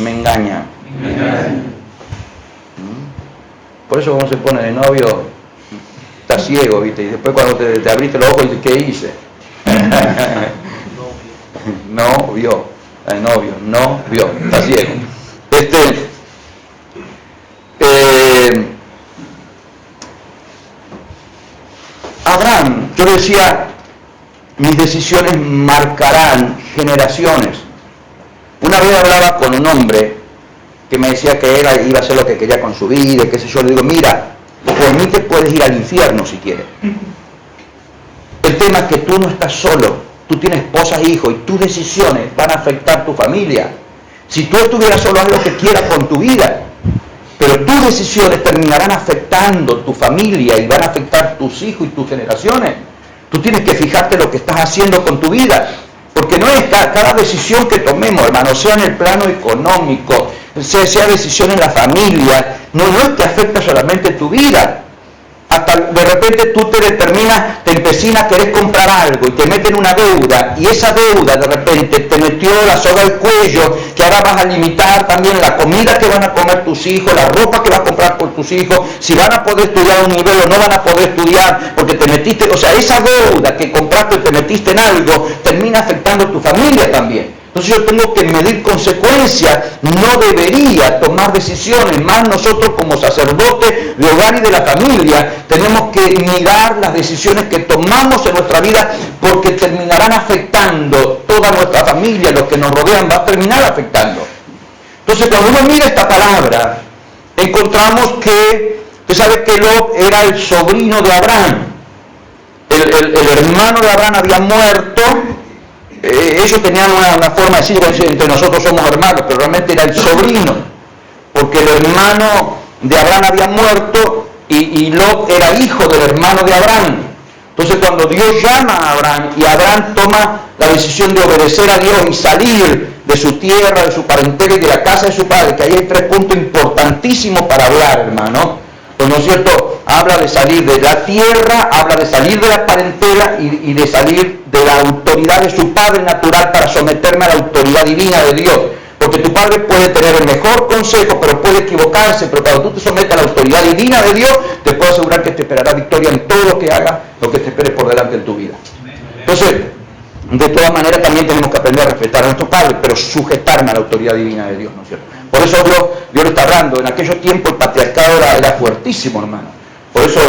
me engañan. Por eso cuando se pone de novio, está ciego, ¿viste? Y después cuando te abriste los ojos, dices, ¿qué hice? No vio. El novio no vio, está ciego. Abraham, yo decía, mis decisiones marcarán generaciones. Una vez hablaba con un hombre que me decía que él iba a hacer lo que quería con su vida, qué sé yo. Le digo, mira, por mí te puedes ir al infierno si quieres. El tema es que tú no estás solo. Tú tienes esposa e hijos y tus decisiones van a afectar tu familia. Si tú estuvieras solo, haz lo que quieras con tu vida. Pero tus decisiones terminarán afectando tu familia y van a afectar tus hijos y tus generaciones. Tú tienes que fijarte lo que estás haciendo con tu vida. Porque no es cada decisión que tomemos, hermano, sea en el plano económico, sea decisión en la familia, no es que afecta solamente tu vida. Hasta de repente tú te empecinas a querer comprar algo y te meten una deuda, y esa deuda de repente te metió la soga al cuello, que ahora vas a limitar también la comida que van a comer tus hijos, la ropa que vas a comprar por tus hijos, si van a poder estudiar a un nivel o no van a poder estudiar, porque te metiste, o sea, esa deuda que compraste y te metiste en algo, termina afectando a tu familia también. Entonces yo tengo que medir consecuencias, no debería tomar decisiones, más nosotros como sacerdotes de hogar y de la familia, tenemos que mirar las decisiones que tomamos en nuestra vida, porque terminarán afectando toda nuestra familia, los que nos rodean, va a terminar afectando. Entonces cuando uno mira esta palabra, encontramos que usted sabe que Lot era el sobrino de Abraham, el hermano de Abraham había muerto. Ellos tenían una forma de decir, entre nosotros somos hermanos, pero realmente era el sobrino, porque el hermano de Abraham había muerto y Lot era hijo del hermano de Abraham. Entonces cuando Dios llama a Abraham y Abraham toma la decisión de obedecer a Dios y salir de su tierra, de su parentela y de la casa de su padre, que ahí hay 3 puntos importantísimos para hablar, hermano. Pues, ¿no es cierto? Habla de salir de la tierra, habla de salir de la parentela y de salir de la autoridad de su padre natural para someterme a la autoridad divina de Dios. Porque tu padre puede tener el mejor consejo, pero puede equivocarse, pero cuando tú te sometes a la autoridad divina de Dios, te puedo asegurar que te esperará victoria en todo lo que hagas, lo que te esperes por delante en tu vida. Entonces, de todas maneras también tenemos que aprender a respetar a nuestros padres, pero sujetarme a la autoridad divina de Dios, ¿no es cierto? Por eso Dios lo está hablando. En aquellos tiempos el patriarcado era fuertísimo, hermano. Por eso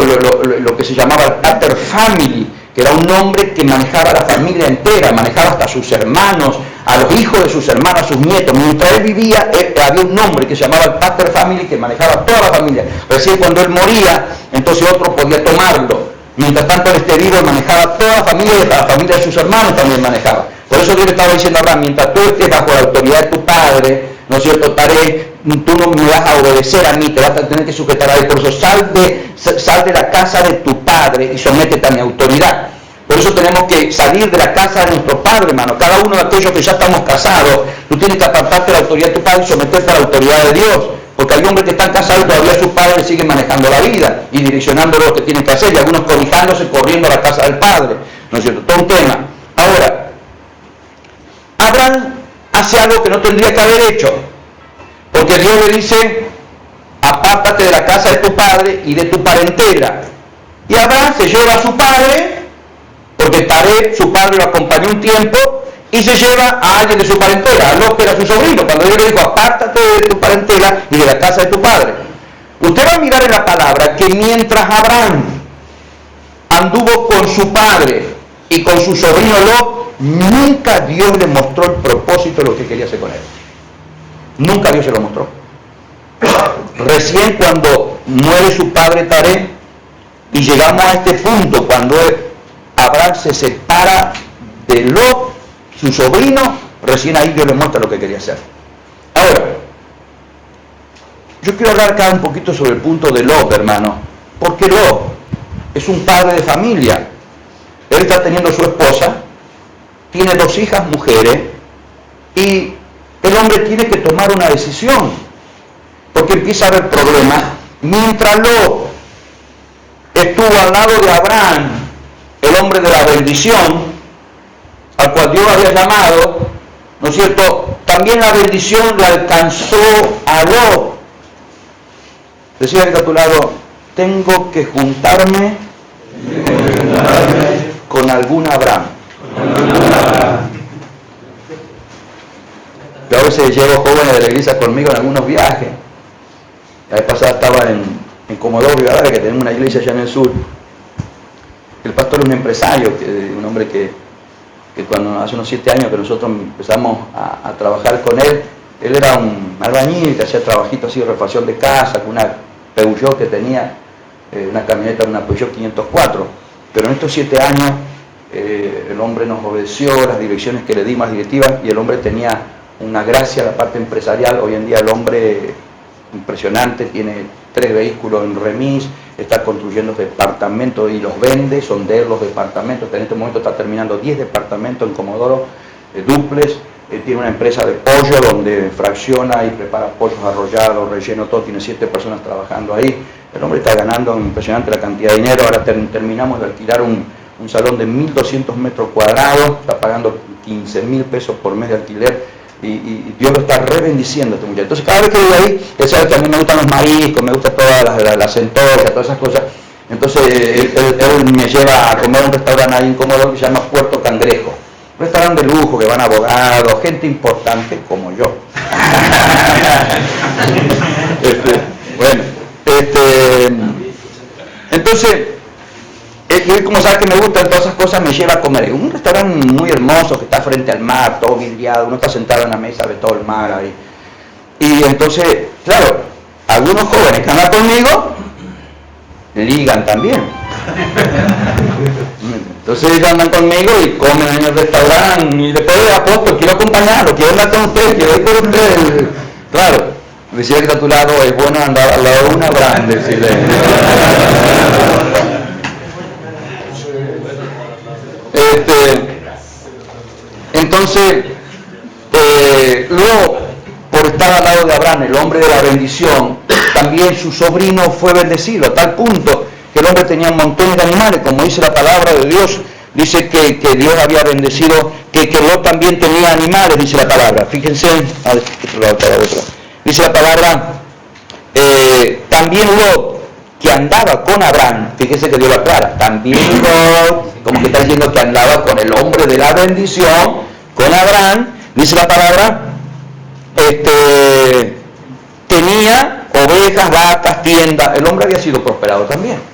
lo que se llamaba el pater family, que era un hombre que manejaba la familia entera, manejaba hasta sus hermanos, a los hijos de sus hermanos, a sus nietos. Mientras él vivía, había un hombre que se llamaba el pater family, que manejaba toda la familia. Recién cuando él moría, entonces otro podía tomarlo. Mientras tanto él esté vivo, manejaba toda la familia, y la familia de sus hermanos también manejaba. Por eso Dios le estaba diciendo a Abraham, mientras tú estés bajo la autoridad de tu padre, ¿no es cierto? Tú no me vas a obedecer a mí, te vas a tener que sujetar a él. Por eso sal de la casa de tu padre y sométete a mi autoridad. Por eso tenemos que salir de la casa de nuestro padre, hermano. Cada uno de aquellos que ya estamos casados, tú tienes que apartarte de la autoridad de tu padre y someterte a la autoridad de Dios. Porque hay hombres que están casados y todavía sus padres siguen manejando la vida y direccionando lo que tienen que hacer, y algunos cobijándose, corriendo a la casa del padre. ¿No es cierto? Todo un tema. Ahora, Abraham hace algo que no tendría que haber hecho, porque Dios le dice, apártate de la casa de tu padre y de tu parentela. Y Abraham se lleva a su padre, porque Taré, su padre, lo acompañó un tiempo, y se lleva a alguien de su parentela, a Lot, que era su sobrino, cuando Dios le dijo, apártate de tu parentela y de la casa de tu padre. Usted va a mirar en la palabra que mientras Abraham anduvo con su padre y con su sobrino Lot, nunca Dios le mostró el propósito de lo que quería hacer con él. Nunca Dios se lo mostró. Recién cuando muere su padre Taré y llegamos a este punto, cuando Abraham se separa de Lot, su sobrino, recién ahí Dios le muestra lo que quería hacer. Ahora, yo quiero hablar acá un poquito sobre el punto de Lot, hermano, porque Lot es un padre de familia. Él está teniendo su esposa, tiene 2 hijas mujeres, y el hombre tiene que tomar una decisión. porque empieza a haber problemas. Mientras Lot estuvo al lado de Abraham, el hombre de la bendición, al cual Dios había llamado, ¿no es cierto? También la bendición le alcanzó a Lot. Decía el a tu lado, tengo que juntarme con algún Abraham. Yo a veces llevo jóvenes de la iglesia conmigo en algunos viajes. La vez pasada estaba en Comodoro Rivadavia, que tenemos una iglesia allá en el sur. El pastor es un empresario, un hombre que cuando hace unos 7 años que nosotros empezamos a trabajar con él era un albañil que hacía trabajitos así de refacción de casa, con una Peugeot que tenía, una camioneta, una Peugeot 504. Pero en estos 7 años el hombre nos obedeció las direcciones que le dimos, las directivas, y el hombre tenía una gracia en la parte empresarial. Hoy en día el hombre impresionante, tiene 3 vehículos en remis, está construyendo departamentos y los vende, son de él los departamentos. En este momento está terminando 10 departamentos en Comodoro, dúplex. Tiene una empresa de pollo donde fracciona y prepara pollos arrollados, relleno, todo. Tiene 7 personas trabajando ahí. El hombre está ganando impresionante la cantidad de dinero. Ahora terminamos de alquilar un salón de 1.200 metros cuadrados, está pagando 15.000 pesos por mes de alquiler. Y Dios lo está rebendiciendo a este muchacho. Entonces cada vez que voy ahí, él sabe que a mí me gustan los mariscos, me gustan todas las centollas, todas esas cosas. Entonces él me lleva a comer a un restaurante ahí en Comodoro que se llama Puerto Cangrejo. Un restaurante de lujo, que van abogados, gente importante como yo. Entonces, él como sabe que me gustan todas esas cosas, me lleva a comer. Un restaurante muy hermoso que está frente al mar, todo vidriado, uno está sentado en la mesa, ve todo el mar ahí. Y entonces, claro, algunos jóvenes que andan conmigo, ligan también. Entonces ellos andan conmigo y comen en el restaurante, y después apóstol, quiero acompañarlo, quiero andar con ustedes, quiero ir con ustedes. Claro, decía que a tu lado es bueno andar al lado de una grande, decirle. Entonces, luego, por estar al lado de Abraham, el hombre de la bendición, también su sobrino fue bendecido, a tal punto que el hombre tenía montones de animales, como dice la palabra de Dios. Dice que Dios había bendecido, que Lot también tenía animales, dice la palabra. Fíjense, dice la palabra, también Lot, que andaba con Abraham, fíjense que Dios lo aclara, también Lot, como que está diciendo que andaba con el hombre de la bendición, con Abraham, dice la palabra, tenía ovejas, vacas, tiendas. El hombre había sido prosperado también.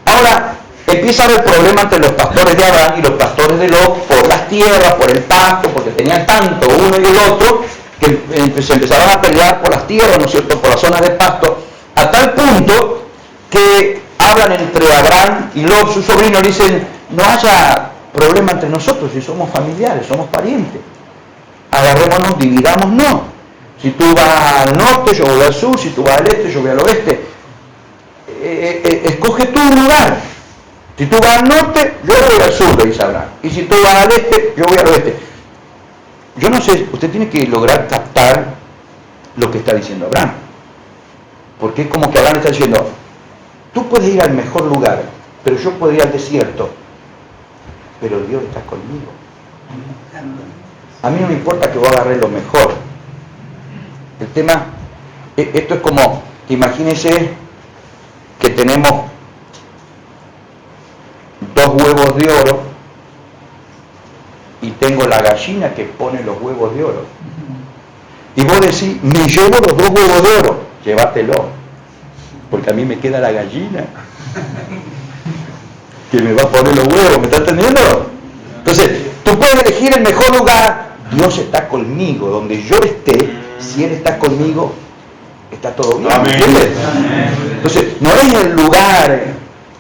Ahora empieza a haber problema entre los pastores de Abraham y los pastores de Lot por las tierras, por el pasto, porque tenían tanto uno y el otro que se empezaron a pelear por las tierras, ¿no es cierto?, por las zonas de pasto, a tal punto que hablan entre Abraham y Lot, su sobrino, dicen, no haya problema entre nosotros, si somos familiares, somos parientes, agarrémonos, dividámonos. Si tú vas al norte, yo voy al sur, si tú vas al este, yo voy al oeste. Escoge tú un lugar. Si tú vas al norte, yo voy al sur, le dice Abraham. Y si tú vas al este, yo voy al oeste. Yo no sé, usted tiene que lograr captar lo que está diciendo Abraham. Porque es como que Abraham está diciendo, tú puedes ir al mejor lugar, pero yo puedo ir al desierto. Pero Dios está conmigo. A mí no me importa que vos agarres lo mejor. El tema, esto es como, imagínense que tenemos 2 huevos de oro y tengo la gallina que pone los huevos de oro. Y vos decís, me llevo los 2 huevos de oro, llévatelo, porque a mí me queda la gallina que me va a poner los huevos, ¿me está entendiendo? Entonces, tú puedes elegir el mejor lugar. Dios está conmigo, donde yo esté, si Él está conmigo, está todo bien. ¿Entiendes? Entonces, no es el lugar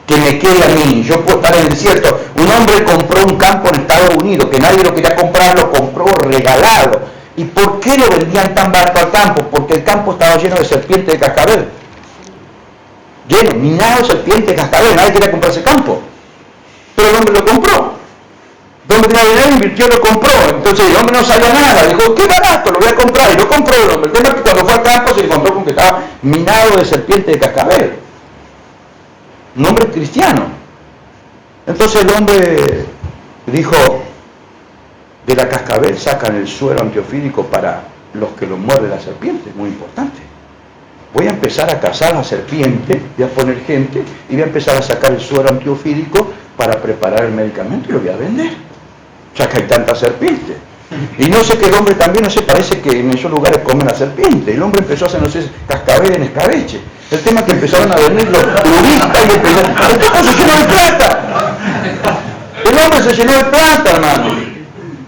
que me quede a mí. Yo puedo estar en el desierto. Un hombre compró un campo en Estados Unidos, que nadie lo quería comprar, lo compró regalado. ¿Y por qué lo vendían tan barato al campo? Porque el campo estaba lleno de serpientes de cascabel. Lleno, minado de serpientes de cascabel. Nadie quería comprar ese campo. Pero el hombre lo compró. El hombre tenía dinero, invirtió, lo compró. Entonces el hombre no sabía nada. Dijo, qué barato, lo voy a comprar. Y lo compró el hombre. El tema es que cuando fue al campo se encontró con que estaba minado de serpiente de cascabel. Un hombre cristiano. Entonces el hombre dijo, de la cascabel sacan el suero antiofídico para los que lo muerde la serpiente. Muy importante. Voy a empezar a cazar la serpiente, voy a poner gente y voy a empezar a sacar el suero antiofídico para preparar el medicamento y lo voy a vender. Ya que hay tanta serpiente. Y no sé que el hombre también, no sé, parece que en esos lugares comen la serpiente. El hombre empezó a hacer, no sé, cascabel en escabeche. El tema es que empezaron a venir los turistas y empezaron, el tipo se llenó de plata. El hombre se llenó de plata, hermano.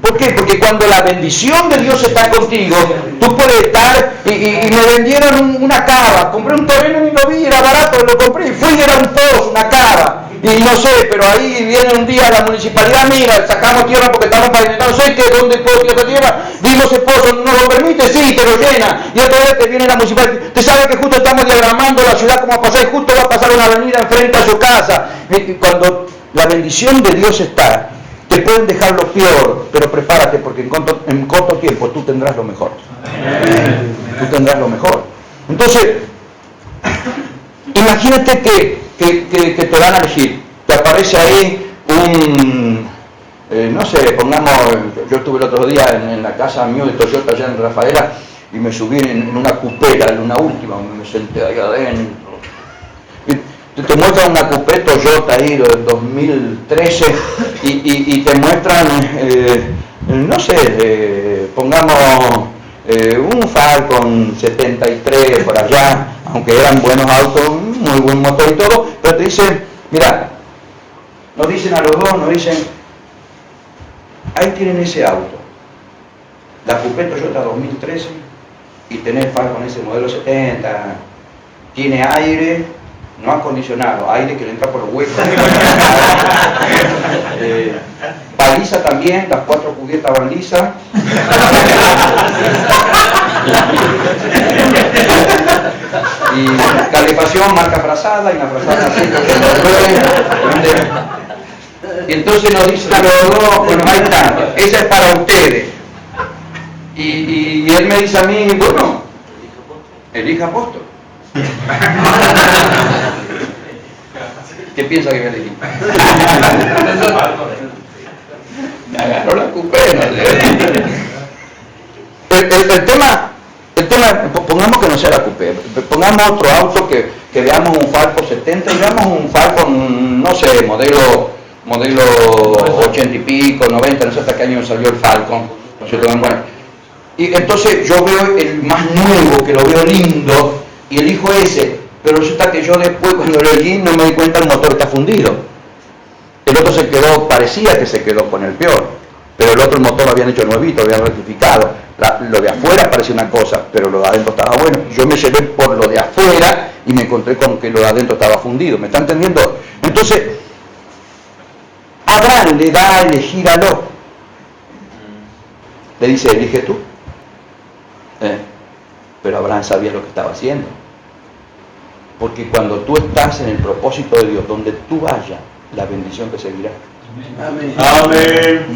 ¿Por qué? Porque cuando la bendición de Dios está contigo, tú puedes estar, y me vendieron una cava, compré un terreno y no vi, era barato, lo compré, y fui y era un pozo, una cava, y no sé, pero ahí viene un día la municipalidad, mira, sacamos tierra porque estamos pavimentando, no sé qué, dónde puedo tirar esa tierra, vimos ese pozo, ¿no lo permite? Sí, te lo llena, y otra vez te viene la municipalidad, te sabe que justo estamos diagramando la ciudad como va a pasar, y justo va a pasar una avenida enfrente a su casa, y cuando la bendición de Dios está, te pueden dejar lo peor, pero prepárate porque en corto tiempo tú tendrás lo mejor. Tú tendrás lo mejor. Entonces, imagínate que te van a elegir. Te aparece ahí un, no sé, pongamos, yo estuve el otro día en la casa mío de Toyota allá en Rafaela y me subí en una cupera, en una última, me senté ahí adentro. Te muestran una coupé Toyota ahí de 2013 y te muestran, no sé, pongamos un Falcon 73 por allá, aunque eran buenos autos, muy buen motor y todo, pero te dicen, mira, nos dicen a los dos, nos dicen, ahí tienen ese auto, la coupé Toyota 2013 y tenés el Falcon ese modelo 70, tiene aire, no acondicionado, aire que le entra por los huecos. Baliza también, las 4 cubiertas van lisas. Y calefacción, marca frazada, y la frazada así. Y entonces nos dicen a los dos, bueno, ahí está, esa es para ustedes. Y él me dice a mí, bueno, elija apóstol. ¿Qué piensa que voy a elegir? Me agarró la cupera. El tema, pongamos que no sea la cupera, pongamos otro auto que veamos un Falcon 70 y veamos un Falcon, no sé, modelo 80 y pico, 90, no sé hasta qué año salió el Falcon. No sé, bueno. Y entonces yo veo el más nuevo, que lo veo lindo, y elijo ese, pero resulta que yo después cuando lo elegí no me di cuenta el motor está fundido. El otro se quedó, parecía que se quedó con el peor, pero el otro el motor lo habían hecho nuevito, lo habían rectificado. Lo de afuera parecía una cosa, pero lo de adentro estaba bueno. Yo me llevé por lo de afuera y me encontré con que lo de adentro estaba fundido. ¿Me está entendiendo? Entonces, Abraham le da a elegir a Lot. Le dice, elige tú. Pero Abraham sabía lo que estaba haciendo. Porque cuando tú estás en el propósito de Dios, donde tú vayas, la bendición te seguirá. Amén. Amén.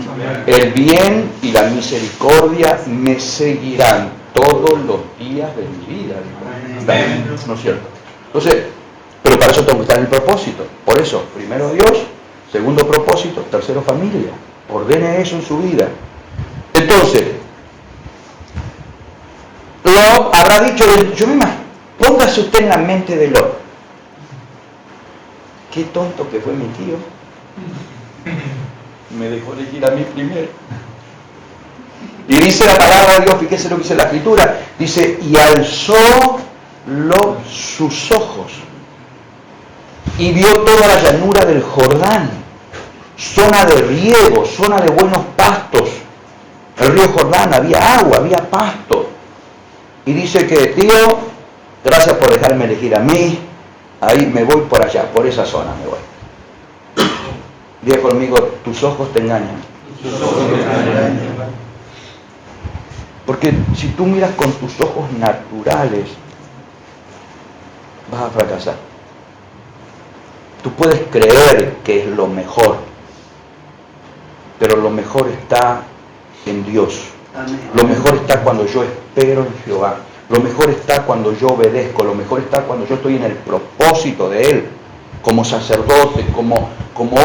El bien y la misericordia me seguirán todos los días de mi vida. Amén. ¿No es cierto? Entonces, pero para eso tengo que estar en el propósito. Por eso, primero Dios, segundo propósito, tercero familia. Ordene eso en su vida. Entonces, Lot habrá dicho, yo me imagino, póngase usted en la mente de Lot. Qué tonto que fue mi tío. Me dejó elegir a mí primero. Y dice la palabra de Dios, fíjese lo que dice la escritura, dice, y alzó Lot sus ojos y vio toda la llanura del Jordán, zona de riego, zona de buenos pastos. El río Jordán, había agua, había pasto. Y dice que, tío, gracias por dejarme elegir a mí, ahí me voy por allá, por esa zona me voy. Diga conmigo, tus ojos te engañan. Porque si tú miras con tus ojos naturales, vas a fracasar. Tú puedes creer que es lo mejor, pero lo mejor está en Dios. Amén. Lo mejor está cuando yo espero en Jehová. Lo mejor está cuando yo obedezco. Lo mejor está cuando yo estoy en el propósito de Él, como sacerdote, como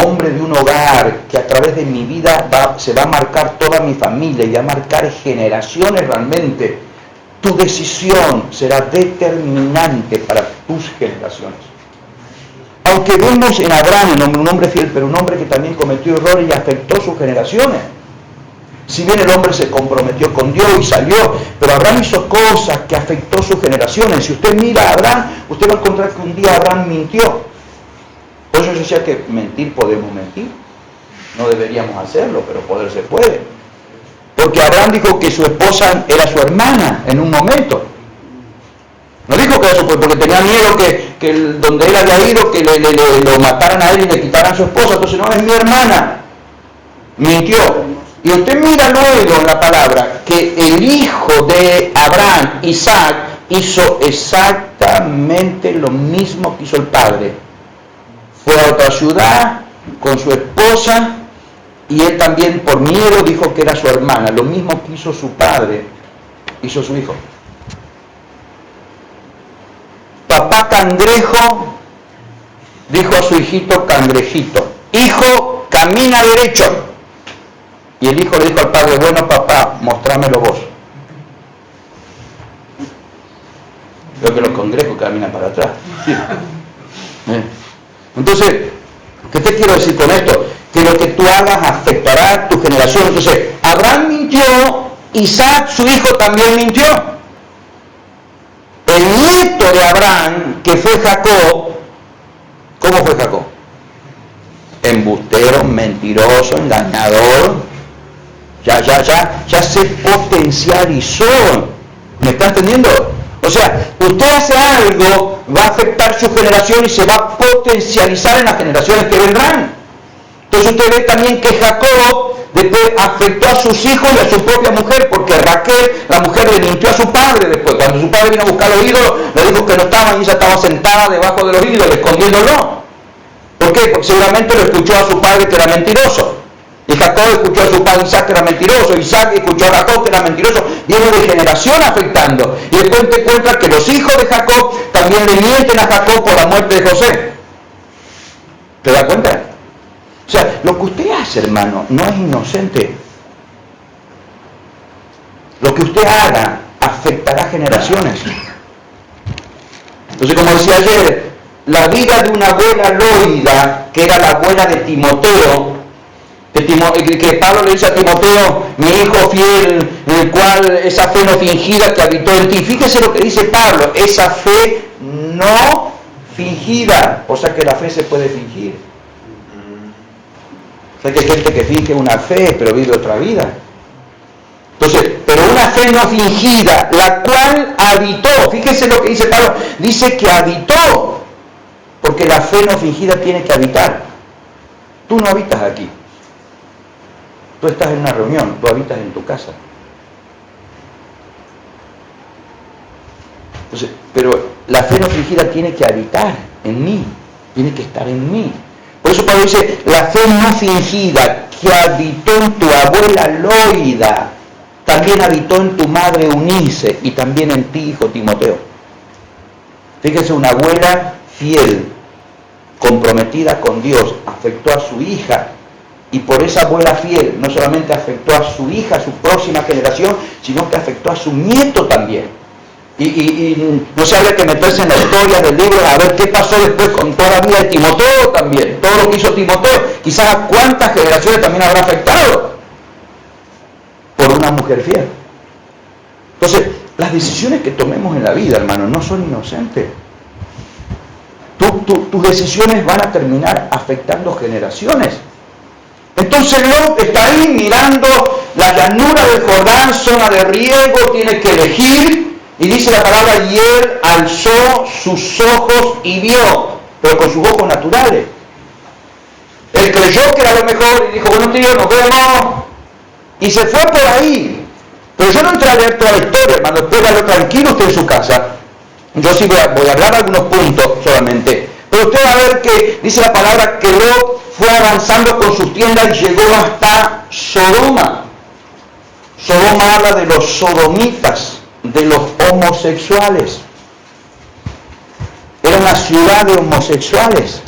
hombre de un hogar, que a través de mi vida se va a marcar toda mi familia y va a marcar generaciones realmente. Tu decisión será determinante para tus generaciones. Aunque vemos en Abraham un hombre fiel, pero un hombre que también cometió errores y afectó sus generaciones. Si bien el hombre se comprometió con Dios y salió, pero Abraham hizo cosas que afectó sus generaciones. Si usted mira a Abraham, usted va a encontrar que un día Abraham mintió. Por eso yo decía que mentir podemos mentir. No deberíamos hacerlo, pero poder se puede. Porque Abraham dijo que su esposa era su hermana en un momento. No dijo que era su esposa, porque tenía miedo que donde él había ido, que lo mataran a él y le quitaran a su esposa. Entonces, no, es mi hermana. Mintió. Y usted mira luego en la palabra que el hijo de Abraham, Isaac, hizo exactamente lo mismo que hizo el padre. Fue a otra ciudad con su esposa y él también por miedo dijo que era su hermana. Lo mismo que hizo su padre, hizo su hijo. Papá cangrejo dijo a su hijito cangrejito: hijo, camina derecho. Y el hijo le dijo al padre: bueno, papá, mostrámelo vos. Creo que los cangrejos caminan para atrás. Sí. Entonces, ¿qué te quiero decir con esto? Que lo que tú hagas afectará a tu generación. Entonces, Abraham mintió, Isaac, su hijo, también mintió. El nieto de Abraham, que fue Jacob, ¿cómo fue Jacob? Embustero, mentiroso, engañador. Ya se potencializó. ¿Me está entendiendo? O sea, usted hace algo, va a afectar su generación y se va a potencializar en las generaciones que vendrán. Entonces usted ve también que Jacob después afectó a sus hijos y a su propia mujer, porque Raquel, la mujer, le mintió a su padre después. Cuando su padre vino a buscar los ídolos, le dijo que no estaban y ella estaba sentada debajo de los ídolos, escondiéndolo. ¿Por qué? Porque seguramente lo escuchó a su padre que era mentiroso. Y Jacob escuchó a su padre Isaac que era mentiroso, Isaac escuchó a Jacob que era mentiroso, viene de generación afectando. Y después te encuentras que los hijos de Jacob también le mienten a Jacob por la muerte de José. ¿Te das cuenta? O sea, lo que usted hace, hermano, no es inocente. Lo que usted haga afectará generaciones. Entonces, como decía ayer, la vida de una abuela Loida, que era la abuela de Timoteo, que Pablo le dice a Timoteo: mi hijo fiel, en el cual esa fe no fingida que habitó en ti. Fíjese lo que dice Pablo: esa fe no fingida. O sea que la fe se puede fingir. O sea que hay gente que finge una fe pero vive otra vida. Entonces, pero una fe no fingida, la cual habitó. Fíjese lo que dice Pablo: dice que habitó, porque la fe no fingida tiene que habitar. Tú no habitas aquí. Tú estás en una reunión, tú habitas en tu casa. Entonces, pero la fe no fingida tiene que habitar en mí, tiene que estar en mí. Por eso Pablo dice: la fe no fingida que habitó en tu abuela Loida, también habitó en tu madre Eunice y también en ti, hijo Timoteo. Fíjese, una abuela fiel, comprometida con Dios, afectó a su hija. Y por esa abuela fiel, no solamente afectó a su hija, a su próxima generación, sino que afectó a su nieto también. Y no se habría que meterse en la historia del libro a ver qué pasó después con toda la vida de Timoteo también. Todo lo que hizo Timoteo, quizás a cuántas generaciones también habrá afectado por una mujer fiel. Entonces, las decisiones que tomemos en la vida, hermano, no son inocentes. Tus decisiones van a terminar afectando generaciones. Entonces Lot está ahí mirando la llanura del Jordán, zona de riego, tiene que elegir, y dice la palabra: y él alzó sus ojos y vio, pero con sus ojos naturales. Él creyó que era lo mejor y dijo: bueno, tío, nos vemos, y se fue por ahí. Pero yo no entré a leer toda la historia, hermano, después de verlo tranquilo usted en su casa. Yo sí voy a hablar algunos puntos solamente, Pero usted va a ver que dice la palabra que Lot fue avanzando con sus tiendas y llegó hasta Sodoma. Sodoma habla de los sodomitas, de los homosexuales. Era una ciudad de homosexuales.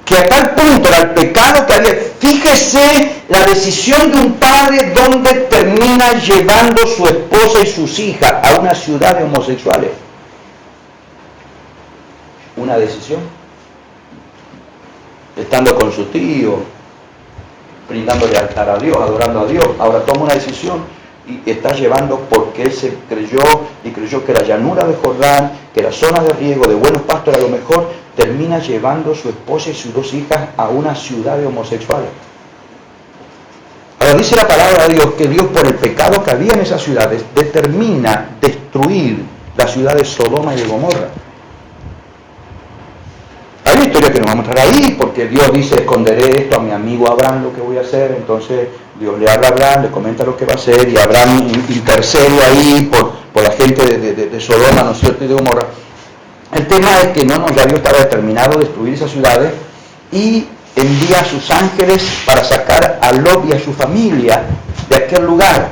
Que a tal punto era el pecado que había. Fíjese la decisión de un padre donde termina llevando su esposa y sus hijas a una ciudad de homosexuales. Una decisión. Estando con su tío, brindándole altar a Dios, adorando a Dios. Ahora toma una decisión y está llevando porque él se creyó que la llanura de Jordán, que la zona de riego, de buenos pastos, a lo mejor termina llevando a su esposa y sus dos hijas a una ciudad de homosexuales. Ahora dice la palabra de Dios que Dios, por el pecado que había en esas ciudades, determina destruir la ciudad de Sodoma y de Gomorra. Hay una historia que nos va a mostrar ahí, porque Dios dice, esconderé esto a mi amigo Abraham, lo que voy a hacer. Entonces Dios le habla a Abraham, le comenta lo que va a hacer, y Abraham intercede ahí por la gente de Sodoma, ¿no es cierto?, y de Gomorra. El tema es que ya Dios estaba determinado a destruir esas ciudades y envía a sus ángeles para sacar a Lot y a su familia de aquel lugar.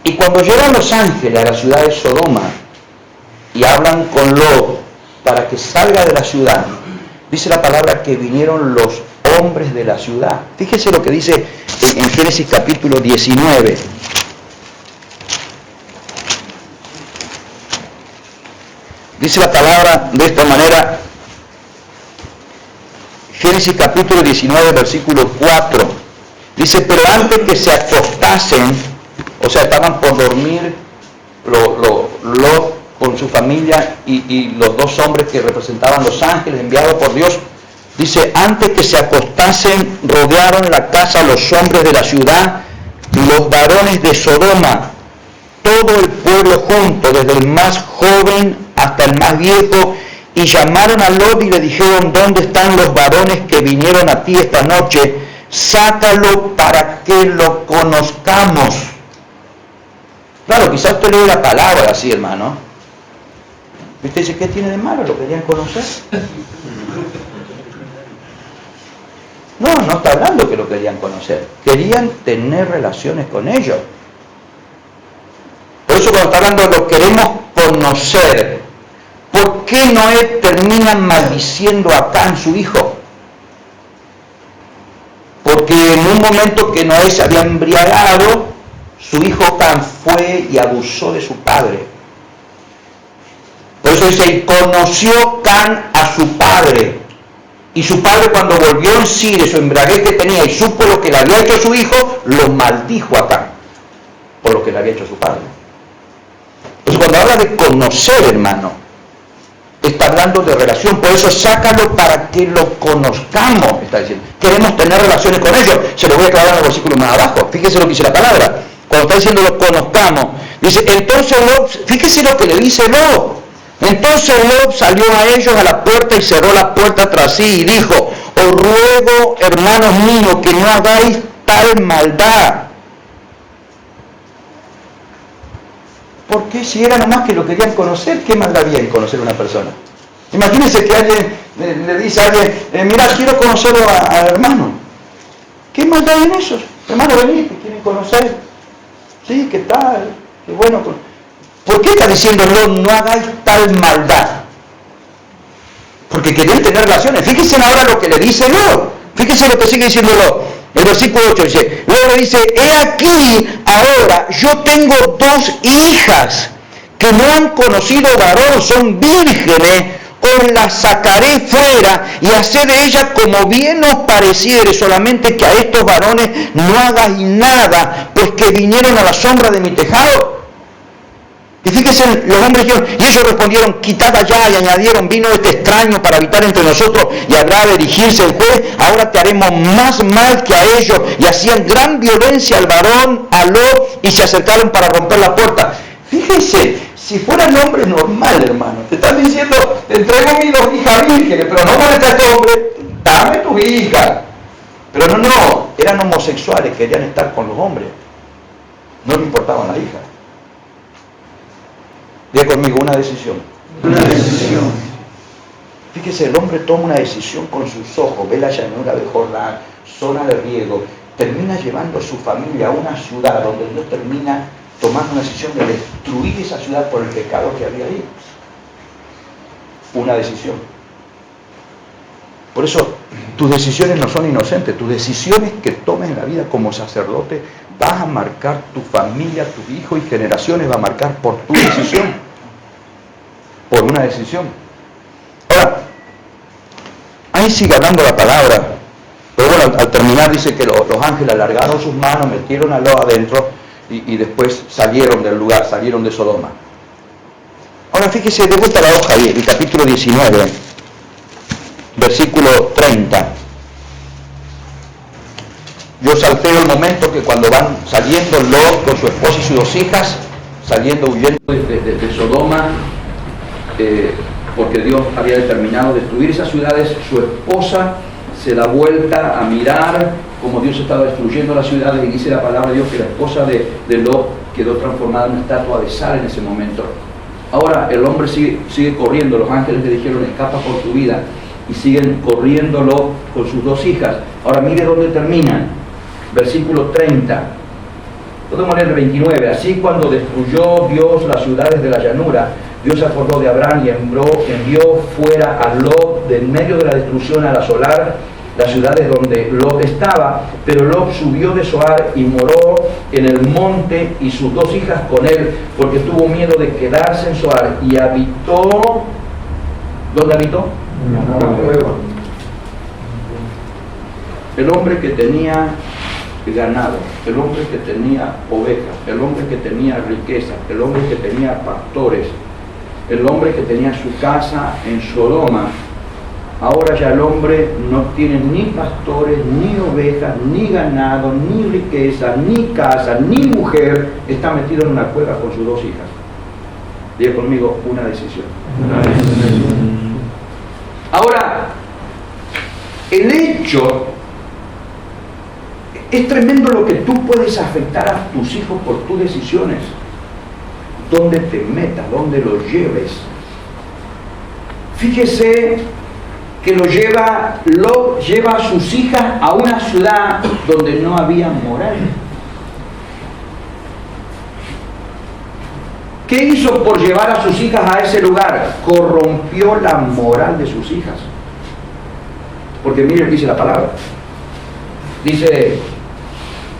Y cuando llegan los ángeles a la ciudad de Sodoma y hablan con Lot para que salga de la ciudad, dice la palabra que vinieron los hombres de la ciudad. Fíjese lo que dice en Génesis capítulo 19. Dice la palabra de esta manera, Génesis capítulo 19, versículo 4. Dice, pero antes que se acostasen, o sea, estaban por dormir Lot con su familia y los dos hombres que representaban los ángeles enviados por Dios. Dice, antes que se acostasen, rodearon la casa los hombres de la ciudad, los varones de Sodoma, todo el pueblo junto, desde el más joven hasta el más viejo, y llamaron a Lot y le dijeron, ¿dónde están los varones que vinieron a ti esta noche? Sácalo para que lo conozcamos. Claro, quizás usted lee la palabra así, hermano. Y usted dice, ¿qué tiene de malo? ¿Lo querían conocer? No está hablando que lo querían conocer. Querían tener relaciones con ellos. Por eso cuando está hablando de lo queremos conocer, ¿por qué Noé termina maldiciendo a Cán, su hijo? Porque en un momento que Noé se había embriagado, su hijo Cán fue y abusó de su padre. Por eso dice, y conoció Cán a su padre. Y su padre, cuando volvió en sí de su embriaguez que tenía y supo lo que le había hecho a su hijo, lo maldijo a Cán por lo que le había hecho a su padre. Entonces cuando habla de conocer, hermano, está hablando de relación. Por eso sácalo para que lo conozcamos, está diciendo. Queremos tener relaciones con ellos. Se lo voy a aclarar en el versículo más abajo. Fíjese lo que dice la palabra. Cuando está diciendo lo conozcamos, dice, entonces Lot, fíjese lo que le dice Lot. Entonces Lot salió a ellos a la puerta y cerró la puerta tras sí y dijo, os ruego, hermanos míos, que no hagáis tal maldad. ¿Por qué? Si era nomás que lo querían conocer, ¿qué maldad había en conocer a una persona? Imagínense que alguien le dice a alguien, mira, quiero conocerlo al hermano. ¿Qué maldad hay en eso? Hermano, vení, te quieren conocer. Sí, ¿qué tal? Qué bueno. ¿Por qué está diciendo no hagáis tal maldad? Porque querían tener relaciones. Fíjense ahora lo que le dice Lot. Fíjense lo que sigue diciendo Lot. El versículo 8 dice, luego le dice, he aquí ahora yo tengo dos hijas que no han conocido varón, son vírgenes, os las sacaré fuera y haced de ellas como bien os pareciere, solamente que a estos varones no hagáis nada, pues que vinieron a la sombra de mi tejado. Y fíjense, los hombres dijeron, y ellos respondieron, quitad allá, y añadieron, vino este extraño para habitar entre nosotros, y habrá de dirigirse el juez, ahora te haremos más mal que a ellos. Y hacían gran violencia al varón, a Lot, y se acercaron para romper la puerta. Fíjense, si fuera el hombre normal, hermano, te están diciendo, te entrego mis dos hijas vírgenes, pero no molesta a este hombre, dame tu hija. Pero no, eran homosexuales, querían estar con los hombres, no le importaban las hijas. Diga conmigo, una decisión. Una decisión. Fíjese, el hombre toma una decisión con sus ojos, ve la llanura de Jordán, zona de riego, termina llevando a su familia a una ciudad donde Dios termina tomando una decisión de destruir esa ciudad por el pecado que había ahí. Una decisión. Por eso, tus decisiones no son inocentes. Tus decisiones que tomes en la vida como sacerdote vas a marcar tu familia, tus hijos y generaciones, va a marcar por tu decisión. Por una decisión. Ahora, ahí sigue hablando la palabra. Pero bueno, al terminar dice que los ángeles alargaron sus manos, metieron a Lot adentro y después salieron del lugar, salieron de Sodoma. Ahora fíjese, de vuelta a la hoja, el capítulo 19, versículo 30. Yo salteo el momento que cuando van saliendo Lot con su esposa y sus 2 hijas, saliendo huyendo de Sodoma, porque Dios había determinado destruir esas ciudades, su esposa se da vuelta a mirar como Dios estaba destruyendo las ciudades, y dice la palabra de Dios que la esposa de Lot quedó transformada en una estatua de sal en ese momento. Ahora el hombre sigue corriendo, los ángeles le dijeron escapa por tu vida, y siguen corriéndolo con sus 2 hijas. Ahora mire dónde terminan, versículo 30. Podemos leer el 29. Así cuando destruyó Dios las ciudades de la llanura, Dios se acordó de Abraham y envió fuera a Lot de en medio de la destrucción al asolar las ciudades donde Lot estaba, pero Lot subió de Zoar y moró en el monte y sus 2 hijas con él, porque tuvo miedo de quedarse en Zoar, y habitó. ¿Dónde habitó? El hombre que tenía ganado, el hombre que tenía ovejas, el hombre que tenía riqueza, el hombre que tenía pastores, el hombre que tenía su casa en Sodoma, ahora ya el hombre no tiene ni pastores, ni ovejas, ni ganado, ni riqueza, ni casa, ni mujer, está metido en una cueva con sus 2 hijas. Diga conmigo, una decisión. Una decisión. Ahora, el hecho, es tremendo lo que tú puedes afectar a tus hijos por tus decisiones. Dónde te metas, dónde los lleves. Fíjese que Lot lleva a sus hijas a una ciudad donde no había moral. ¿Qué hizo por llevar a sus hijas a ese lugar? Corrompió la moral de sus hijas. Porque miren, dice la palabra. Dice,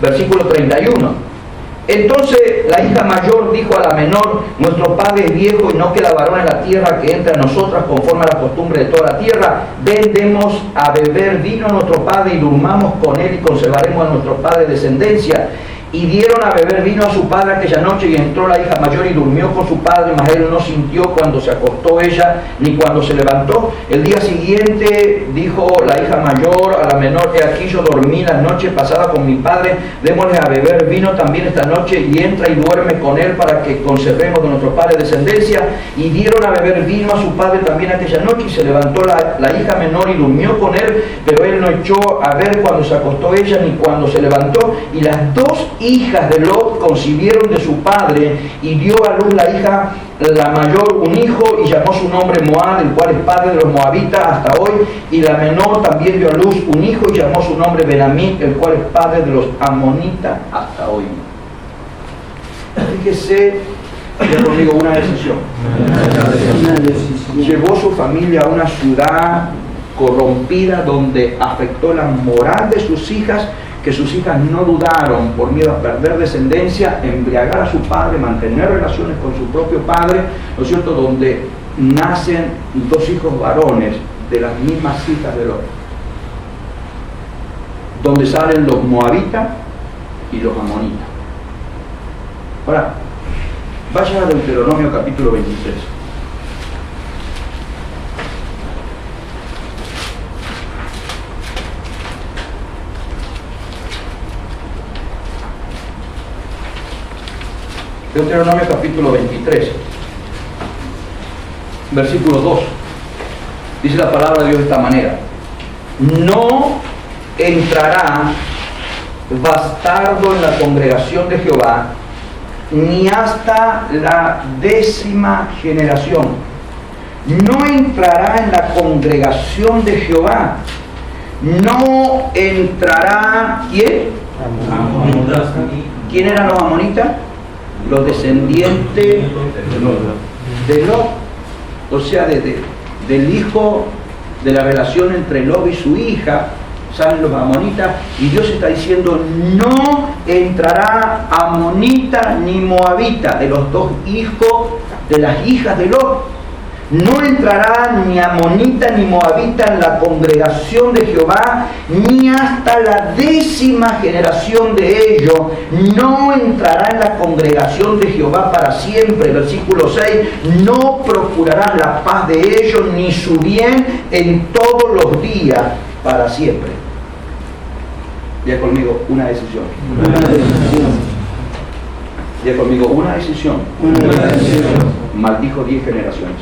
versículo 31. Entonces la hija mayor dijo a la menor: nuestro padre es viejo y no queda varón en la tierra que entre a nosotras conforme a la costumbre de toda la tierra. Ven, demos a beber vino a nuestro padre y durmamos con él y conservaremos a nuestro padre descendencia. Y dieron a beber vino a su padre aquella noche, y entró la hija mayor y durmió con su padre, mas él no sintió cuando se acostó ella, ni cuando se levantó. El día siguiente dijo la hija mayor a la menor: he aquí yo dormí la noche pasada con mi padre, démosle a beber vino también esta noche, y entra y duerme con él para que conservemos de nuestro padre descendencia. Y dieron a beber vino a su padre también aquella noche, y se levantó la hija menor y durmió con él, pero él no echó a ver cuando se acostó ella, ni cuando se levantó. Y las 2 hijas de Lot concibieron de su padre, y dio a luz la hija la mayor un hijo, y llamó su nombre Moab, el cual es padre de los moabitas hasta hoy. Y la menor también dio a luz un hijo, y llamó su nombre Benamí, el cual es padre de los amonitas hasta hoy. Fíjese, yo conmigo, una decisión. Llevó su familia a una ciudad corrompida donde afectó la moral de sus hijas, que sus hijas no dudaron, por miedo a perder descendencia, embriagar a su padre, mantener relaciones con su propio padre, ¿no es cierto?, donde nacen 2 hijos varones de las mismas hijas de Lot, donde salen los moabitas y los amonitas. Ahora, vaya a Deuteronomio capítulo 23. Deuteronomio capítulo 23, versículo 2. Dice la palabra de Dios de esta manera: no entrará bastardo en la congregación de Jehová, ni hasta la 10ª generación. no entrará en la congregación de Jehová. No entrará, ¿quién? ¿Quién eran los amonitas? Los descendientes de Lot. O sea, del hijo, de la relación entre Lot y su hija, salen los amonitas, y Dios está diciendo, no entrará amonita ni moabita, de los dos hijos de las hijas de Lot. No entrará ni amonita ni moabita en la congregación de Jehová, ni hasta la 10ª generación de ellos. No entrará en la congregación de Jehová para siempre. Versículo 6, no procurarás la paz de ellos, ni su bien en todos los días para siempre. Ya conmigo, una decisión. Una decisión. Ya conmigo, una decisión. Maldijo 10 generaciones.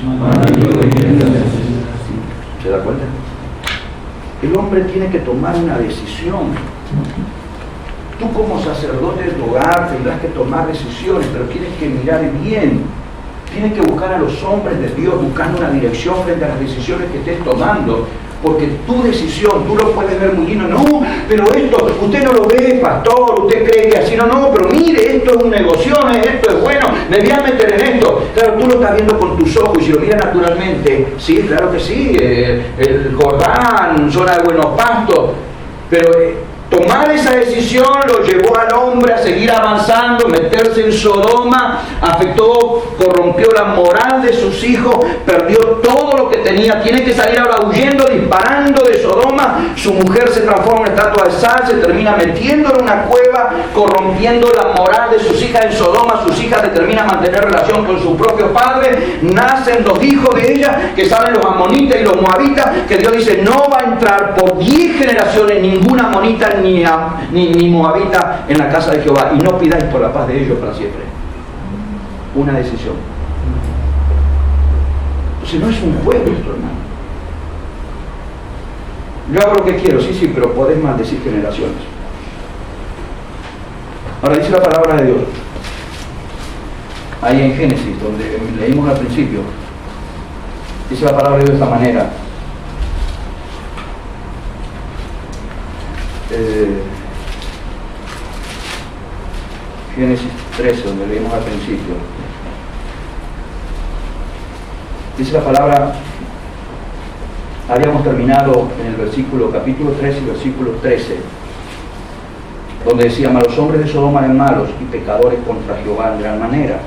¿Se da cuenta? El hombre tiene que tomar una decisión. Tú como sacerdote de tu hogar tendrás que tomar decisiones, pero tienes que mirar bien. Tienes que buscar a los hombres de Dios, buscando una dirección frente a las decisiones que estés tomando. Porque tu decisión, tú lo puedes ver muy lindo, no, pero esto, usted no lo ve, pastor, usted cree que así, no, pero mire, esto es un negocio, esto es bueno, me voy a meter en esto. Claro, tú lo estás viendo con tus ojos, y si lo miras naturalmente, sí, claro que sí, el Jordán, zona de buenos pastos, pero tomar esa decisión lo llevó al hombre a seguir avanzando, meterse en Sodoma, afectó, corrompió la moral de sus hijos, perdió todo lo que tenía, tiene que salir ahora huyendo, disparando de Sodoma, su mujer se transforma en estatua de sal, se termina metiendo en una cueva, corrompiendo la moral de sus hijas en Sodoma, sus hijas determinan mantener relación con su propio padre, nacen los hijos de ella, que salen los amonitas y los moabitas, que Dios dice, no va a entrar por 10 generaciones ninguna amonita ni moabita en la casa de Jehová, y no pidáis por la paz de ellos para siempre. Una decisión. Entonces no es un juego esto, hermano. Yo hago lo que quiero, sí, pero podés maldecir generaciones. Ahora dice la palabra de Dios, ahí en Génesis, donde leímos al principio, dice la palabra de Dios de esta manera. Génesis 13, donde leímos al principio, dice la palabra, habíamos terminado en el versículo, capítulo 13 y versículo 13, donde decía, mas los hombres de Sodoma eran malos y pecadores contra Jehová en gran manera.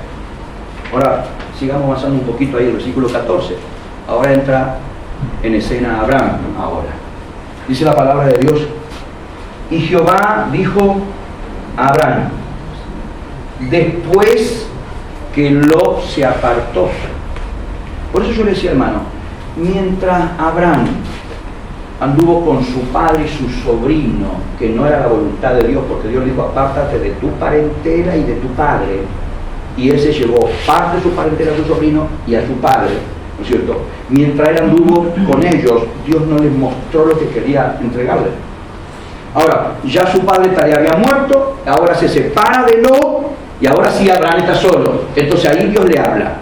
Ahora, sigamos avanzando un poquito ahí, el versículo 14, ahora entra en escena Abraham, ahora, dice la palabra de Dios, y Jehová dijo a Abraham, después que Lot se apartó. Por eso yo le decía, hermano, mientras Abraham anduvo con su padre y su sobrino, que no era la voluntad de Dios, porque Dios le dijo, apártate de tu parentela y de tu padre, y él se llevó parte de su parentela a su sobrino y a su padre, ¿no es cierto? Mientras él anduvo con ellos, Dios no les mostró lo que quería entregarle. Ahora, ya su padre había muerto, ahora se separa de Lot, y ahora sí Abraham está solo. Entonces ahí Dios le habla.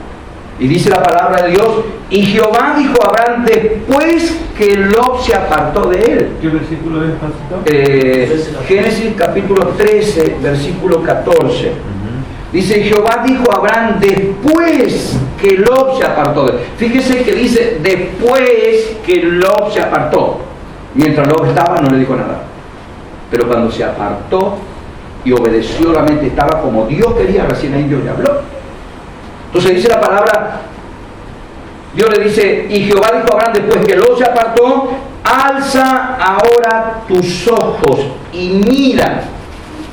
Y dice la palabra de Dios, y Jehová dijo a Abraham después que Lot se apartó de él. ¿Qué versículo es, pastor? Génesis capítulo 13, versículo 14. Dice, Jehová dijo a Abraham después que Lot se apartó de él. Fíjese que dice después que Lot se apartó. Mientras Lot estaba no le dijo nada. Pero cuando se apartó y obedeció, la mente estaba como Dios quería, recién ahí Dios le habló. Entonces dice la palabra, Dios le dice, y Jehová dijo a Abraham después que Lot se apartó, alza ahora tus ojos y mira.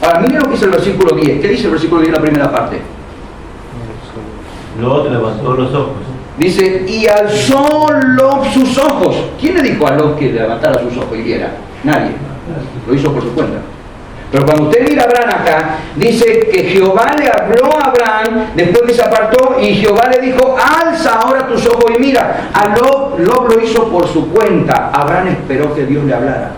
Ahora mira lo que dice el versículo 10. ¿Qué dice el versículo 10 en la primera parte? Lot levantó los ojos. Dice, y alzó Lot sus ojos. ¿Quién le dijo a Lot que levantara sus ojos y viera? Nadie. Lo hizo por su cuenta. Pero cuando usted mira a Abraham acá, dice que Jehová le habló a Abraham después que se apartó, y Jehová le dijo, alza ahora tus ojos y mira. A Lot lo hizo por su cuenta. Abraham esperó que Dios le hablara.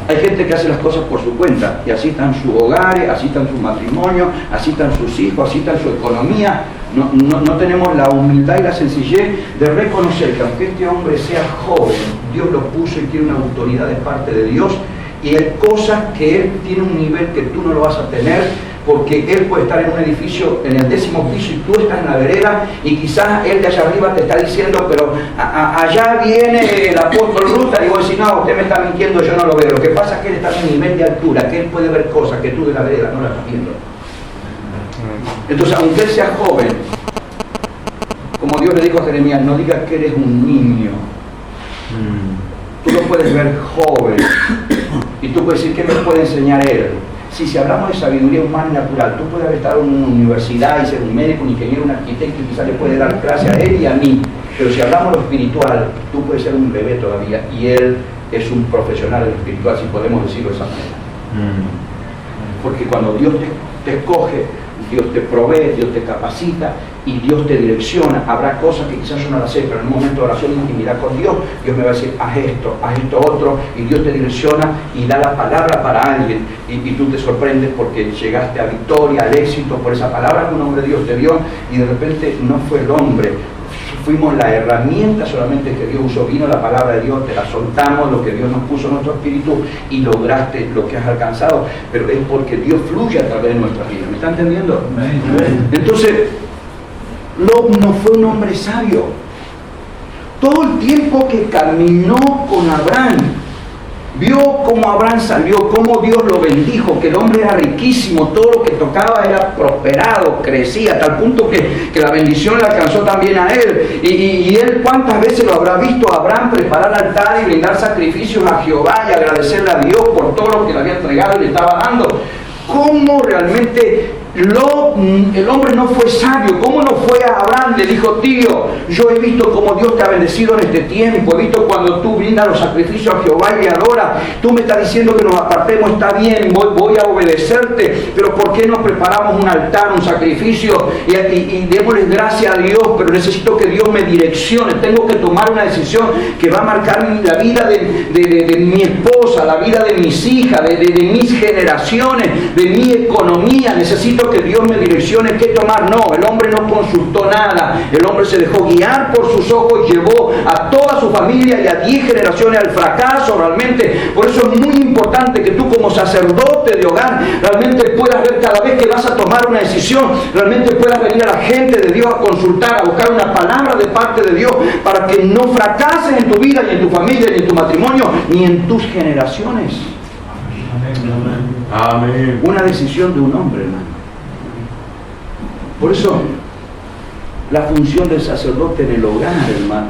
Hay gente que hace las cosas por su cuenta, y así están sus hogares, así están sus matrimonios, así están sus hijos, así está su economía. No tenemos la humildad y la sencillez de reconocer que aunque este hombre sea joven, Dios lo puso y tiene una autoridad de parte de Dios, y hay cosas que él tiene un nivel que tú no lo vas a tener, porque él puede estar en un edificio en el 10º piso y tú estás en la vereda, y quizás él de allá arriba te está diciendo, pero allá viene el apóstol Ruta, y vos decís, no, usted me está mintiendo, yo no lo veo. Lo que pasa es que él está en un nivel de altura, que él puede ver cosas que tú de la vereda no las estás viendo. Entonces, aunque él sea joven, como Dios le dijo a Jeremías, no digas que eres un niño. Tú lo puedes ver joven y tú puedes decir, ¿qué me puede enseñar él? Si hablamos de sabiduría humana y natural, tú puedes haber estado en una universidad y ser un médico, un ingeniero, un arquitecto, y quizás le puede dar clase a él y a mí. Pero si hablamos de lo espiritual, tú puedes ser un bebé todavía y él es un profesional en lo espiritual, si podemos decirlo de esa manera. Porque cuando Dios te escoge, Dios te provee, Dios te capacita y Dios te direcciona. Habrá cosas que quizás yo no las sé, pero en un momento de oración y intimidad con Dios, Dios me va a decir, haz esto otro, y Dios te direcciona y da la palabra para alguien, y tú te sorprendes porque llegaste a victoria, al éxito por esa palabra que un hombre de Dios te dio, y de repente no fue el hombre, fuimos la herramienta solamente que Dios usó. Vino la palabra de Dios, te la soltamos, lo que Dios nos puso en nuestro espíritu, y lograste lo que has alcanzado, pero es porque Dios fluye a través de nuestra vida. ¿Me está entendiendo? Entonces, Lot no fue un hombre sabio. Todo el tiempo que caminó con Abraham, vio cómo Abraham salió, cómo Dios lo bendijo, que el hombre era riquísimo, todo lo que tocaba era prosperado, crecía, a tal punto que la bendición le alcanzó también a él. Y él, ¿cuántas veces lo habrá visto a Abraham preparar altar y brindar sacrificios a Jehová y agradecerle a Dios por todo lo que le había entregado y le estaba dando? ¿Cómo realmente el hombre no fue sabio? ¿Cómo no fue a Abraham? Le dijo, tío, yo he visto cómo Dios te ha bendecido en este tiempo, he visto cuando tú brindas los sacrificios a Jehová y le adoras, tú me estás diciendo que nos apartemos, está bien, voy a obedecerte, pero ¿por qué no preparamos un altar, un sacrificio y démosle gracias a Dios? Pero necesito que Dios me direccione, tengo que tomar una decisión que va a marcar la vida de mi esposa, la vida de mis hijas, de mis generaciones, de mi economía. Necesito que Dios me direccione qué tomar. No, el hombre no consultó nada, el hombre se dejó guiar por sus ojos y llevó a toda su familia y a 10 generaciones al fracaso realmente. Por eso es muy importante que tú como sacerdote de hogar realmente puedas ver cada vez que vas a tomar una decisión, realmente puedas venir a la gente de Dios a consultar, a buscar una palabra de parte de Dios para que no fracases en tu vida, ni en tu familia, ni en tu matrimonio, ni en tus generaciones. Amén. Una decisión de un hombre, hermano. Por eso, la función del sacerdote en el hogar, hermano,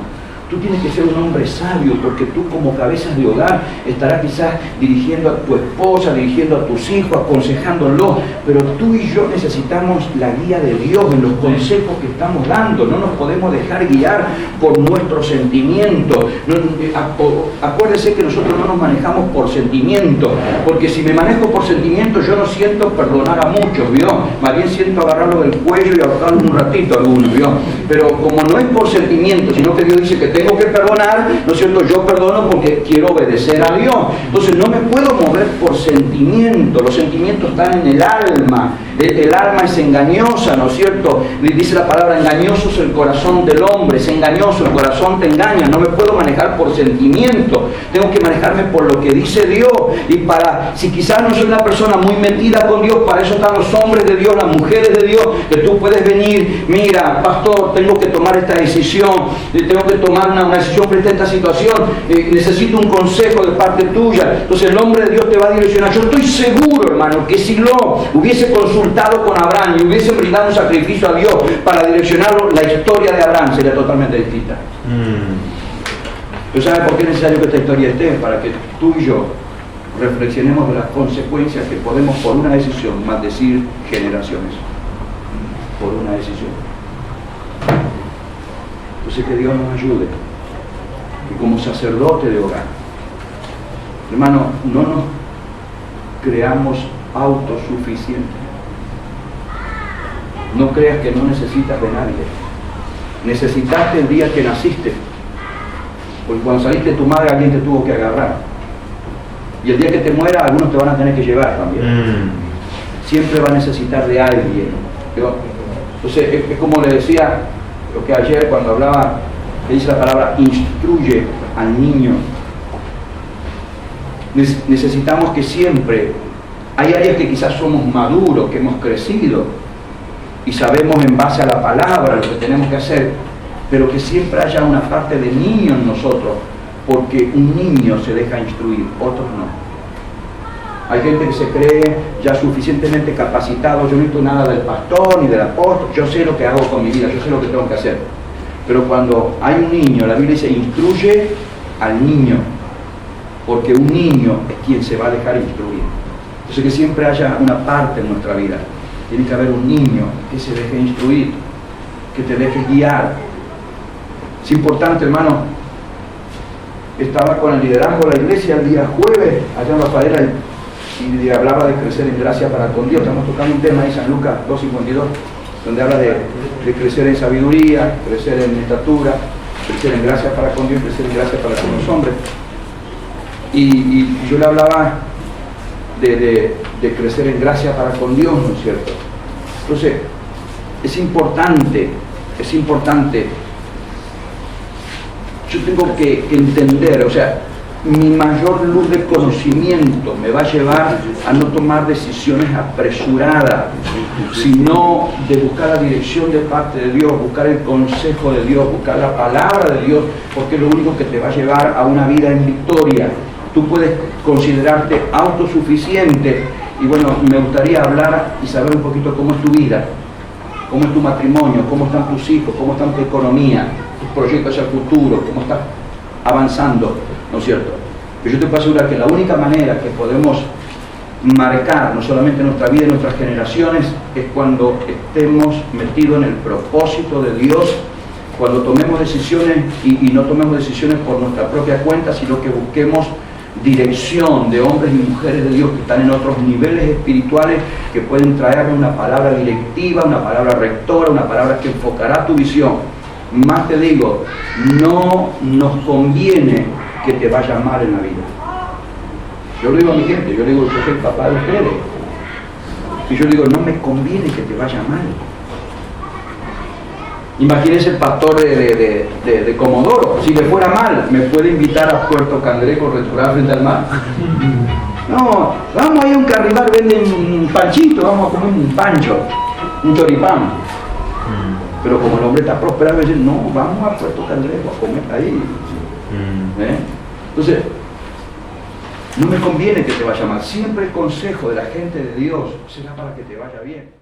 tú tienes que ser un hombre sabio, porque tú como cabezas de hogar estarás quizás dirigiendo a tu esposa, dirigiendo a tus hijos, aconsejándolos, pero tú y yo necesitamos la guía de Dios en los consejos que estamos dando. No nos podemos dejar guiar por nuestros sentimientos. Acuérdese que nosotros no nos manejamos por sentimientos, porque si me manejo por sentimientos yo no siento perdonar a muchos, ¿vio? Más bien siento agarrarlo del cuello y ahorcarlo un ratito a algunos, ¿vio? Pero como no es por sentimientos, sino que Dios dice que tengo que perdonar, ¿no es cierto? Yo perdono porque quiero obedecer a Dios. Entonces no me puedo mover por sentimiento. Los sentimientos están en el alma. El alma es engañosa, ¿no es cierto? Dice la palabra, engañoso es el corazón del hombre, es engañoso, el corazón te engaña. No me puedo manejar por sentimiento, tengo que manejarme por lo que dice Dios. Y si quizás no soy una persona muy metida con Dios, para eso están los hombres de Dios, las mujeres de Dios, que tú puedes venir, mira, pastor, tengo que tomar esta decisión, tengo que tomar una decisión frente a esta situación, necesito un consejo de parte tuya. Entonces el hombre de Dios te va a direccionar. Yo estoy seguro, hermano, que si lo hubiese consultado con Abraham y hubiese brindado un sacrificio a Dios para direccionarlo, la historia de Abraham sería totalmente distinta. ¿Tú sabes por qué es necesario que esta historia esté? Para que tú y yo reflexionemos de las consecuencias que podemos por una decisión maldecir generaciones. Por una decisión. Entonces que Dios nos ayude. Y como sacerdote de hogar, hermano, no nos creamos autosuficientes. No creas que no necesitas de nadie. Necesitaste el día que naciste. Porque cuando saliste de tu madre alguien te tuvo que agarrar. Y el día que te muera algunos te van a tener que llevar también. Siempre va a necesitar de alguien. Entonces es como le decía, lo que ayer cuando hablaba, que dice la palabra, instruye al niño. Necesitamos que siempre, hay áreas que quizás somos maduros, que hemos crecido y sabemos en base a la palabra lo que tenemos que hacer, pero que siempre haya una parte de niño en nosotros, porque un niño se deja instruir, otros no. Hay gente que se cree ya suficientemente capacitado, yo no necesito nada del pastor ni del apóstol, yo sé lo que hago con mi vida, yo sé lo que tengo que hacer. Pero cuando hay un niño, la Biblia dice, instruye al niño, porque un niño es quien se va a dejar instruir. Entonces que siempre haya una parte en nuestra vida, tiene que haber un niño que se deje instruir, que te deje guiar. Es importante, hermano. Estaba con el liderazgo de la iglesia el día jueves, allá en Rafaela, y hablaba de crecer en gracia para con Dios. Estamos tocando un tema ahí, San Lucas 2:52, donde habla de crecer en sabiduría, crecer en estatura, crecer en gracia para con Dios, crecer en gracia para con los hombres. Y yo le hablaba de crecer en gracia para con Dios, ¿no es cierto? Entonces, es importante, yo tengo que entender, o sea, mi mayor luz de conocimiento me va a llevar a no tomar decisiones apresuradas, sino de buscar la dirección de parte de Dios, buscar el consejo de Dios, buscar la palabra de Dios, porque es lo único que te va a llevar a una vida en victoria. Tú puedes considerarte autosuficiente y bueno, me gustaría hablar y saber un poquito cómo es tu vida, cómo es tu matrimonio, cómo están tus hijos, cómo está tu economía, tus proyectos hacia el futuro, cómo estás avanzando, ¿no es cierto? Pero yo te puedo asegurar que la única manera que podemos marcar no solamente nuestra vida y nuestras generaciones es cuando estemos metidos en el propósito de Dios, cuando tomemos decisiones y no tomemos decisiones por nuestra propia cuenta, sino que busquemos dirección de hombres y mujeres de Dios que están en otros niveles espirituales, que pueden traernos una palabra directiva, una palabra rectora, una palabra que enfocará tu visión. Más te digo, no nos conviene que te vaya mal en la vida. Yo le digo a mi gente, yo le digo, yo soy el papá de ustedes, y yo digo, no me conviene que te vaya mal. Imagínense el pastor de Comodoro, si le fuera mal, ¿me puede invitar a Puerto Cangrejo, restaurante frente al mar? No, vamos a ir a un carrilar, venden un panchito, vamos a comer un pancho, un choripán. Pero como el hombre está prosperado, dice, no, vamos a Puerto Cangrejo a comer ahí. Entonces, no me conviene que te vaya mal. Siempre el consejo de la gente de Dios será para que te vaya bien.